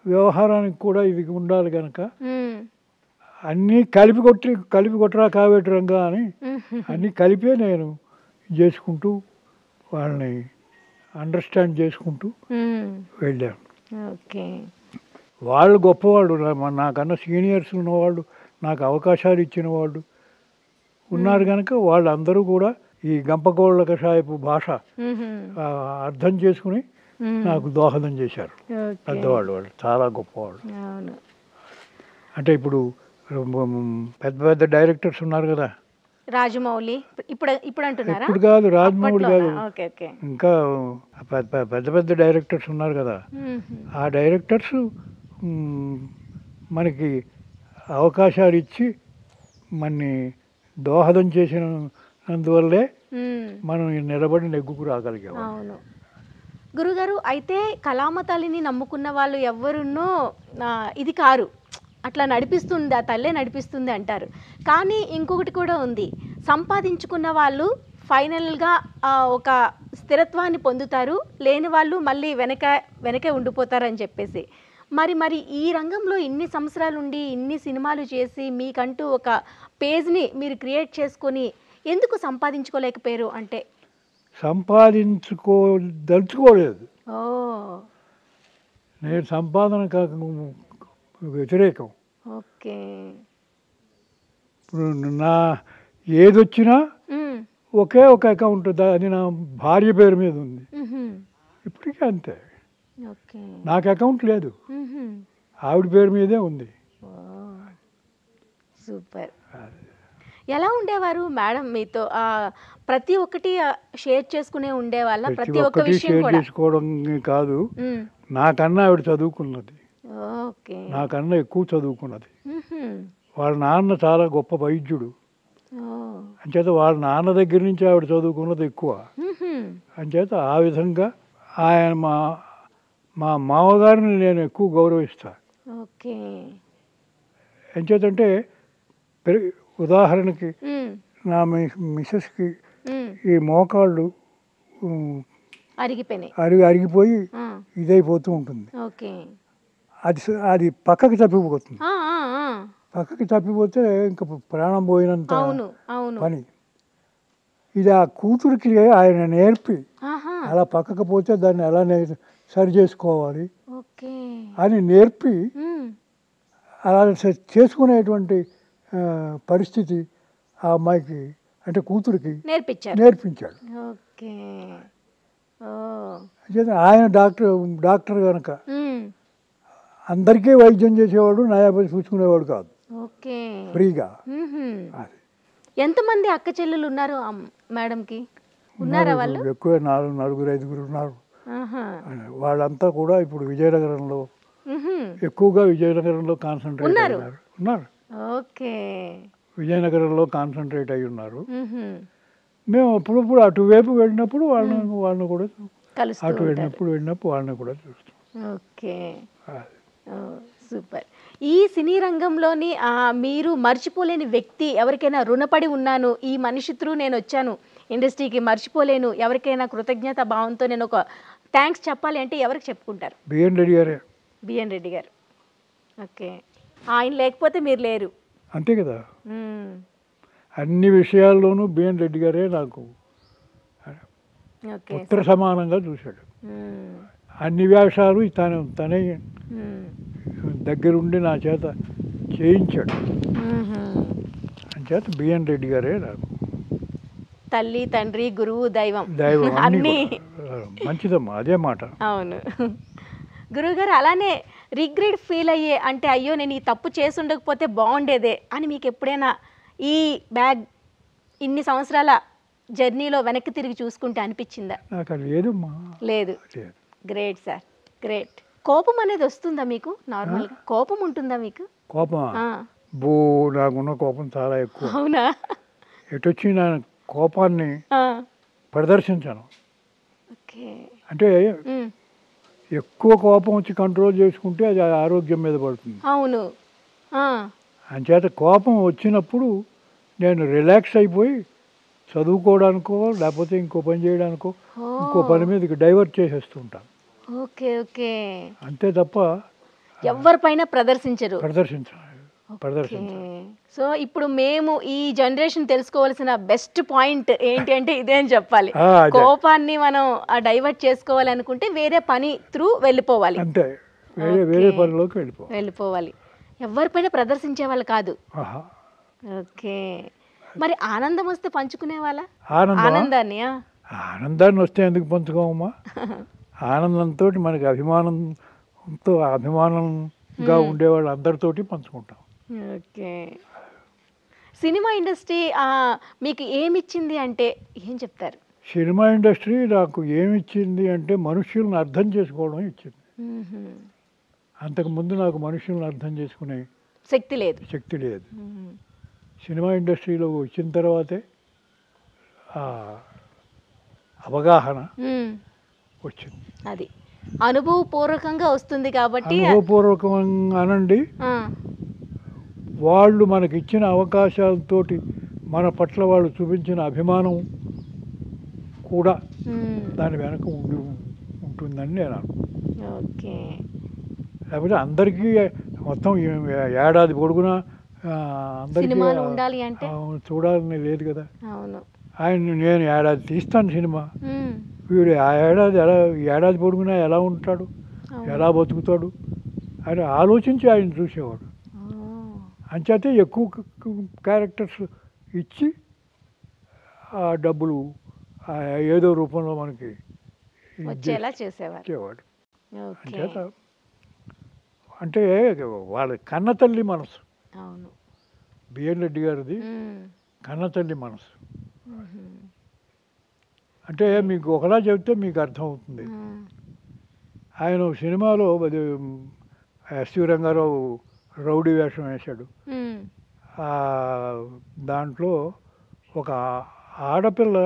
Speaker 3: వ్యవహారానికి కూడా ఇది ఉండాలి కనుక అన్నీ కలిపి కొట్టరా కావేటరంగా అని అన్నీ కలిపే నేను చేసుకుంటూ వాళ్ళని అండర్స్టాండ్ చేసుకుంటూ వెళ్ళాను.
Speaker 2: ఓకే.
Speaker 3: వాళ్ళు గొప్పవాళ్ళు, నాకన్నా సీనియర్స్ ఉన్నవాళ్ళు, నాకు అవకాశాలు ఇచ్చిన వాళ్ళు ఉన్నారు కనుక వాళ్ళందరూ కూడా ఈ గంపగోళ్ళ కషాయపు భాష అర్థం చేసుకుని నాకు దోహదం చేశారు. పెద్దవాళ్ళు, వాళ్ళు చాలా గొప్పవాళ్ళు. అంటే ఇప్పుడు పెద్ద పెద్ద డైరెక్టర్స్ ఉన్నారు కదా,
Speaker 2: రాజమౌళి ఇప్పుడు ఇప్పుడు అంటున్నారా?
Speaker 3: ఇప్పుడు కాదు, రాజమౌళి కాదు,
Speaker 2: ఓకే ఓకే.
Speaker 3: ఇంకా పెద్ద పెద్ద డైరెక్టర్స్ ఉన్నారు కదా, ఆ డైరెక్టర్స్ మనకి అవకాశాలు ఇచ్చి మనని దోహదం చేసినందువల్లే మనం నిలబడి నెగ్గుకు రాగలిగాం.
Speaker 2: అవును గురుగారు. అయితే కళామ తల్లిని నమ్ముకున్న వాళ్ళు ఎవరున్నో ఇది కారు, అట్లా నడిపిస్తుంది, ఆ తల్లే నడిపిస్తుంది అంటారు. కానీ ఇంకొకటి కూడా ఉంది, సంపాదించుకున్న వాళ్ళు ఫైనల్గా ఒక స్థిరత్వాన్ని పొందుతారు, లేని వాళ్ళు మళ్ళీ వెనకే ఉండిపోతారని చెప్పేసి. మరి ఈ రంగంలో ఇన్ని సంవత్సరాలు ఉండి ఇన్ని సినిమాలు చేసి మీకంటూ ఒక పేజ్ని మీరు క్రియేట్ చేసుకొని ఎందుకు సంపాదించుకోలేకపోయారు? అంటే
Speaker 3: సంపాదించుకోదలుచుకోలేదు. నేను సంపాదన వ్యతిరేకం.
Speaker 2: ఓకే.
Speaker 3: ఇప్పుడు నా ఏదొచ్చినా ఒకే ఒక అకౌంట్, అది నా భార్య పేరు మీద ఉంది ఇప్పటికీ, అంతే. నాకు అకౌంట్ లేదు, ఆవిడ పేరు మీదే ఉంది.
Speaker 2: సూపర్. ఎలా ఉండేవారు మేడం మీతో? ప్రతి ఒక్కటి షేర్ చేసుకునే ఉండేవాళ్ళ? ప్రతి ఒక్క విషయం
Speaker 3: షేర్ చేసుకోవడం కాదు, నాకన్నా ఆవిడ చదువుకున్నది, నాకన్నా ఎక్కువ చదువుకున్నది. వాళ్ళ నాన్న చాలా గొప్ప వైద్యుడు, అంచేత వాళ్ళ నాన్న దగ్గర నుంచి ఆవిడ చదువుకున్నది ఎక్కువ. అంచేత ఆ విధంగా ఆయన మా మామగారిని నేను ఎక్కువ గౌరవిస్తాను. ఎంచేతంటే ఉదాహరణకి నా మిసెస్కి ఈ మోకాళ్ళు అరిగిపోయి ఇదైపోతూ ఉంటుంది. అది పక్కకి తప్పిపోతుంది. పక్కకి తప్పిపోతే ఇంకా ప్రాణం పోయినంత పని. ఇది ఆ కూతురికి ఆయన నేర్పి అలా పక్కకు పోతే దాన్ని ఎలా సరి చేసుకోవాలి అని నేర్పి అలా చేసుకునేటువంటి పరిస్థితి ఆ అమ్మాయికి, అంటే కూతురికి నేర్పించాడు. ఆయన డాక్టర్ కనుక అందరికీ వైద్యం చేసేవాడు, నయాపతి చూసుకునేవాడు కాదు, ఫ్రీగా.
Speaker 2: ఎంతమంది అక్క చెల్లెలు ఉన్నారు మేడంకి? ఉన్నారా వాళ్ళు?
Speaker 3: ఎక్కువ, నలుగురు ఐదుగురు ఉన్నారు. వాళ్ళంతా కూడా ఇప్పుడు విజయనగరంలో, ఎక్కువగా విజయనగరంలో కాన్సన్ట్రేట్ అయ్యారు. విజయనగరంలో కాన్సన్ట్రేట్ అయి ఉన్నారు. మేము అప్పుడప్పుడు అటువైపు వెళ్ళినప్పుడు వాళ్ళని కూడా, అటు వెళ్ళినప్పుడు వాళ్ళని కూడా చూస్తాం.
Speaker 2: సూపర్. ఈ సినీ రంగంలోని మీరు మర్చిపోలేని వ్యక్తి, ఎవరికైనా రుణపడి ఉన్నాను, ఈ మనిషి త్రూ నేను వచ్చాను ఇండస్ట్రీకి, మర్చిపోలేను, ఎవరికైనా కృతజ్ఞత భావంతో నేను ఒక థ్యాంక్స్ చెప్పాలి అంటే ఎవరికి చెప్పుకుంటారు?
Speaker 3: బిఎన్ రెడ్డి గారే.
Speaker 2: బిఎన్ రెడ్డి గారు. ఓకే. ఆయన లేకపోతే మీరు లేరు,
Speaker 3: అంతే కదా. అన్ని విషయాల్లోనూ బిఎన్ రెడ్డి గారే నాకు పుత్ర సమానంగా చూశాడు. అన్ని వేషాలు తనే దగ్గరుండి నా చేత చేయించాడు. అంచేత బిఎన్ రెడ్డి గారే నాకు
Speaker 2: తల్లి, తండ్రి, గురువు, దైవం
Speaker 3: అన్ని. మంచిదమ్మా, అదే మాట.
Speaker 2: అవును గురువుగారు. అలానే రిగ్రెట్ ఫీల్ అయ్యే, అంటే అయ్యో నేను ఈ తప్పు చేసి ఉండకపోతే బాగుండేదే అని మీకు ఎప్పుడైనా ఈ ఇన్ని సంవత్సరాల జర్నీలో వెనక్కి తిరిగి చూసుకుంటే అనిపించిందా?
Speaker 3: నాకు లేదమ్మా.
Speaker 2: లేదు. Great sir, great. కోపం అనేది వస్తుందా మీకు? నార్మల్గా కోపం ఉంటుందా మీకు?
Speaker 3: కోపమా? నాకున్న కోపం చాలా ఎక్కువ.
Speaker 2: అవునా?
Speaker 3: ఎటు వచ్చి నా కోపాన్ని ప్రదర్శించాను. అంటే ఎక్కువ కోపం వచ్చి కంట్రోల్ చేసుకుంటే అది ఆరోగ్యం మీద పడుతుంది.
Speaker 2: అవును.
Speaker 3: అంచేత కోపం వచ్చినప్పుడు నేను రిలాక్స్ అయిపోయి చదువుకోవడానికో లేకపోతే ఇంకో పని చేయడానికో ఇంకో పని మీదకి డైవర్ట్ చేసేస్తుంటాను.
Speaker 2: Okay okay.
Speaker 3: అంతే తప్ప
Speaker 2: ఎవరిపైన ప్రదర్శించరు.
Speaker 3: ప్రదర్శించాలి.
Speaker 2: సో ఇప్పుడు మేము ఈ జనరేషన్ తెలుసుకోవాల్సిన బెస్ట్ పాయింట్ ఏంటి అంటే ఇదే అని చెప్పాలి. కోపాన్ని మనం డైవర్ట్ చేసుకోవాలి అనుకుంటే వేరే పని త్రూ వెళ్ళిపోవాలి.
Speaker 3: అంతే, వేరే పనిలోకి
Speaker 2: వెళ్ళిపోవాలి. ఎవరిపైన ప్రదర్శించే వాళ్ళు కాదు. ఓకే. మరి ఆనందం వస్తే పంచుకునే వాళ్ళ?
Speaker 3: ఆనందాన్ని వస్తే ఎందుకు పంచుకోమమ్మా? ఆనందంతో మనకి అభిమానంగా ఉండేవాళ్ళు అందరితోటి పంచుకుంటాం.
Speaker 2: ఓకే. సినిమా ఇండస్ట్రీ మీకు ఏమిచ్చింది అంటే ఏం చెప్తారు?
Speaker 3: సినిమా ఇండస్ట్రీ నాకు ఏమిచ్చింది అంటే మనుషులను అర్థం చేసుకోవడం ఇచ్చింది. అంతకుముందు నాకు మనుషులను అర్థం చేసుకునే
Speaker 2: శక్తి లేదు.
Speaker 3: సినిమా ఇండస్ట్రీలో వచ్చిన తర్వాతే అవగాహన వచ్చింది.
Speaker 2: అది అనుభవపూర్వకంగా వస్తుంది కాబట్టి.
Speaker 3: అనుభవపూర్వకంగా అనండి, వాళ్ళు మనకి ఇచ్చిన అవకాశాలతోటి మన పట్ల వాళ్ళు చూపించిన అభిమానం కూడా దాని వెనక ఉంటుందని నేను
Speaker 2: ఓకే.
Speaker 3: లేకపోతే అందరికీ మొత్తం ఏడాది పొడుగునా అందరికీ
Speaker 2: ఉండాలి అంటే
Speaker 3: చూడాలని లేదు కదా.
Speaker 2: అవును.
Speaker 3: నేను ఏడాది తీస్తాను సినిమా, వీడు ఏడాది పొడుగునా ఎలా ఉంటాడు, ఎలా బతుకుతాడు అని ఆలోచించి ఆయన చూసేవాడు. అంచేతే ఎక్కువ క్యారెక్టర్స్ ఇచ్చి ఆ డబ్బులు ఏదో రూపంలో మనకి
Speaker 2: వచ్చేలా చేసేవాడు.
Speaker 3: అంచేత అంటే వాళ్ళ కన్నతల్లి మనసు.
Speaker 2: అవును.
Speaker 3: బిఎన్ రెడ్డి గారిది కన్నతల్లి మనసు. అంటే మీకు ఒకలా చెబితే మీకు అర్థమవుతుంది. ఆయన సినిమాలో ఎస్వి రంగారావు రౌడీ వేషం వేశాడు. దాంట్లో ఒక ఆడపిల్ల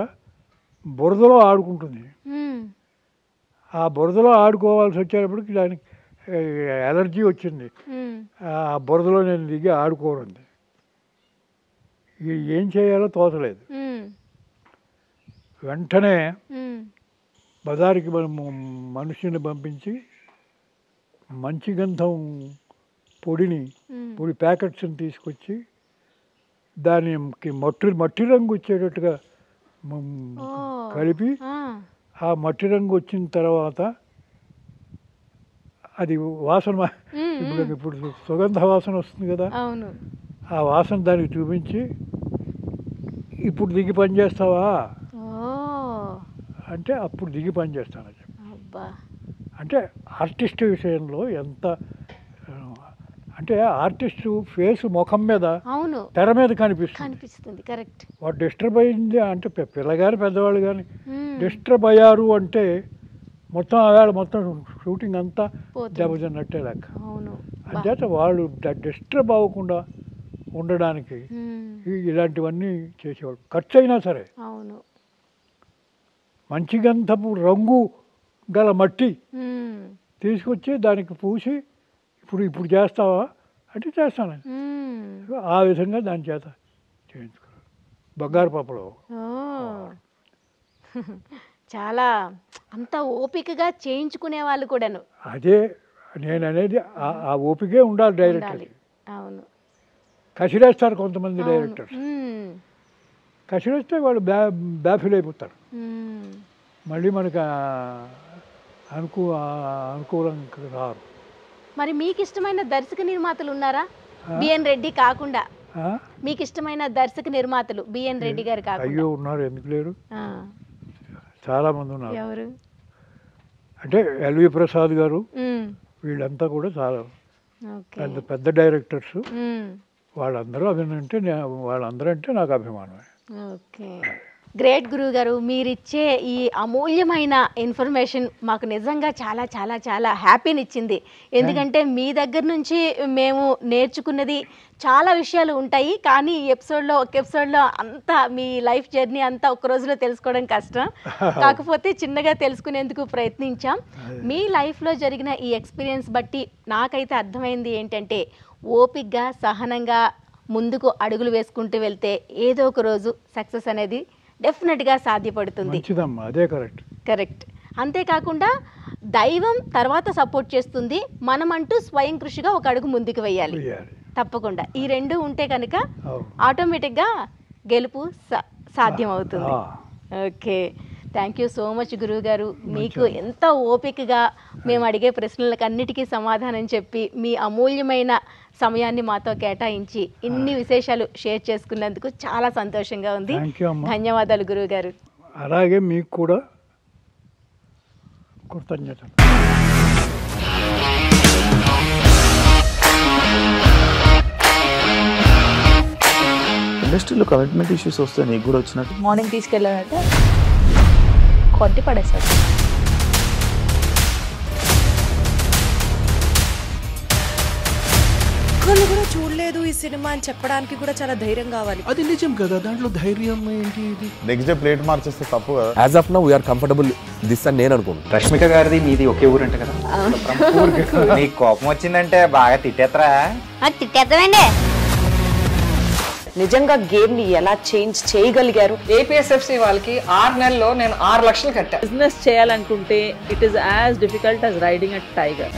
Speaker 3: బురదలో ఆడుకుంటుంది. ఆ బురదలో ఆడుకోవాల్సి వచ్చేటప్పటికి దానికి ఎలర్జీ వచ్చింది. ఆ బురదలో నేను దిగి ఆడుకోరుంది. ఏం చేయాలో తోచలేదు. వెంటనే బజారుకి మనిషిని పంపించి మంచి గంధం పొడి ప్యాకెట్స్ని తీసుకొచ్చి దానికి మట్టి రంగు వచ్చేటట్టుగా కలిపి ఆ మట్టి రంగు వచ్చిన తర్వాత అది వాసన ఇప్పుడు సుగంధ వాసన వస్తుంది కదా, ఆ వాసన దానికి చూపించి ఇప్పుడు దిగి పని చేస్తావా అంటే అప్పుడు దిగి పని చేస్తాను. అంటే ఆర్టిస్ట్ విషయంలో ఎంత అంటే ఆర్టిస్టు ఫేస్ ముఖం మీద తెర మీద కనిపిస్తుంది.
Speaker 2: కరెక్ట్.
Speaker 3: వాడు డిస్టర్బ్ అయింది అంటే పిల్లగారు పెద్దవాళ్ళు కానీ డిస్టర్బ్ అయ్యారు అంటే మొత్తం ఆవేళ మొత్తం షూటింగ్ అంతా దెబ్బతిన్నట్టే లెక్క. అంచేత వాళ్ళు డిస్టర్బ్ అవ్వకుండా ఉండడానికి ఇలాంటివన్నీ చేసేవాడు. ఖర్చు అయినా సరే మంచి గంధపు రంగు గల మట్టి తీసుకొచ్చి దానికి పూసి ఇప్పుడు చేస్తావా అంటే చేస్తాను. ఆ విధంగా దాని చేత చేయించుకున్నాను. బంగారు పాపలో
Speaker 2: చాలా అంత ఓపికగా చేయించుకునే వాళ్ళు కూడాను.
Speaker 3: అదే నేను అనేది, ఆ ఓపికే ఉండాలి డైరెక్టర్.
Speaker 2: అవును.
Speaker 3: కసిరేస్తారు కొంతమంది డైరెక్టర్స్. కసిరేస్తే వాళ్ళు బ్యాఫిల్ అయిపోతారు. మళ్ళీ మనకు అనుకూలంగా రారు.
Speaker 2: మరి మీకు ఇష్టమైన దర్శక నిర్మాతలు ఉన్నారా? బిఎన్ రెడ్డి కాకుండా మీకు ఇష్టమైన దర్శక నిర్మాతలు బిఎన్ రెడ్డి గారు కాకుండా?
Speaker 3: అయ్యో ఉన్నారు, ఎందుకు లేరు, చాలా మంది ఉన్నారు.
Speaker 2: ఎవరు
Speaker 3: అంటే ఎల్వి ప్రసాద్ గారు, వీళ్ళంతా కూడా చాలా పెద్ద డైరెక్టర్స్. వాళ్ళందరూ వాళ్ళందరూ అంటే నాకు అభిమానమే.
Speaker 2: ఓకే, గ్రేట్ గురువు గారు. మీరిచ్చే ఈ అమూల్యమైన ఇన్ఫర్మేషన్ మాకు నిజంగా చాలా చాలా చాలా హ్యాపీనిచ్చింది. ఎందుకంటే మీ దగ్గర నుంచి మేము నేర్చుకున్నది చాలా విషయాలు ఉంటాయి, కానీ ఈ ఒక ఎపిసోడ్లో అంతా మీ లైఫ్ జర్నీ అంతా ఒక్క రోజులో తెలుసుకోవడం కష్టం. కాకపోతే చిన్నగా తెలుసుకునేందుకు ప్రయత్నించాం. మీ లైఫ్లో జరిగిన ఈ ఎక్స్పీరియన్స్ బట్టి నాకైతే అర్థమైంది ఏంటంటే, ఓపికగా సహనంగా ముందుకు అడుగులు వేసుకుంటూ వెళ్తే ఏదో ఒక రోజు సక్సెస్ అనేది డెఫినెట్గా సాధ్యపడుతుంది.
Speaker 3: అదే కరెక్ట్.
Speaker 2: కరెక్ట్. అంతేకాకుండా దైవం తర్వాత సపోర్ట్ చేస్తుంది, మనమంటూ స్వయం కృషిగా ఒక అడుగు ముందుకు వేయాలి తప్పకుండా. ఈ రెండు ఉంటే కనుక ఆటోమేటిక్గా గెలుపు సాధ్యం అవుతుంది. Okay, thank you so much గురువు గారు. మీకు ఎంత ఓపికగా మేము అడిగే ప్రశ్నలకు అన్నిటికీ సమాధానం చెప్పి మీ అమూల్యమైన సమయాన్ని మాతో కేటాయించి ఇన్ని విశేషాలు షేర్ చేసుకున్నందుకు చాలా సంతోషంగా ఉంది. ధన్యవాదాలు గురువు గారు.
Speaker 3: అలాగే మీకు కూడా కృతజ్ఞతలు.
Speaker 4: ఇండస్ట్రీలో కమిట్మెంట్ ఇష్యూస్ వస్తే నీకు కూడా వచ్చినట్టు.
Speaker 2: మార్నింగ్ తీసుకెళ్ళానంటే కొట్టి పడేసాడు.
Speaker 5: ఒక్కళ్ళు కూడా చూడలేదు ఈ సినిమా అని చెప్పడానికి కూడా చాలా ధైర్యం కావాలి.
Speaker 6: అది నిజం కదా, దాంట్లో ధైర్యం ఏంటి? ఇది
Speaker 7: నెక్స్ట్ డే ప్లేట్ మార్చేస్తే తప్పు కదా.
Speaker 8: As of now we're comfortable this అని నేను అనుకుంటున్నాను.
Speaker 9: రష్మిక గారిది మీది ఒకే ఊరు అంట కదా. నీకు కోపం వచ్చిందంటే బాగా తిట్టేత్తరా?
Speaker 10: తిట్టేద్దామండి.
Speaker 5: నిజంగా గేమ్ ని ఎలా చేంజ్ చేయగలిగారు?
Speaker 11: ఏపీఎస్ఎఫ్సి వాళ్ళకి 6 నెలల్లో నేను 6 లక్షలు కట్టా.
Speaker 1: బిజినెస్ చేయాలనుకుంటే it is as difficult as riding a tiger.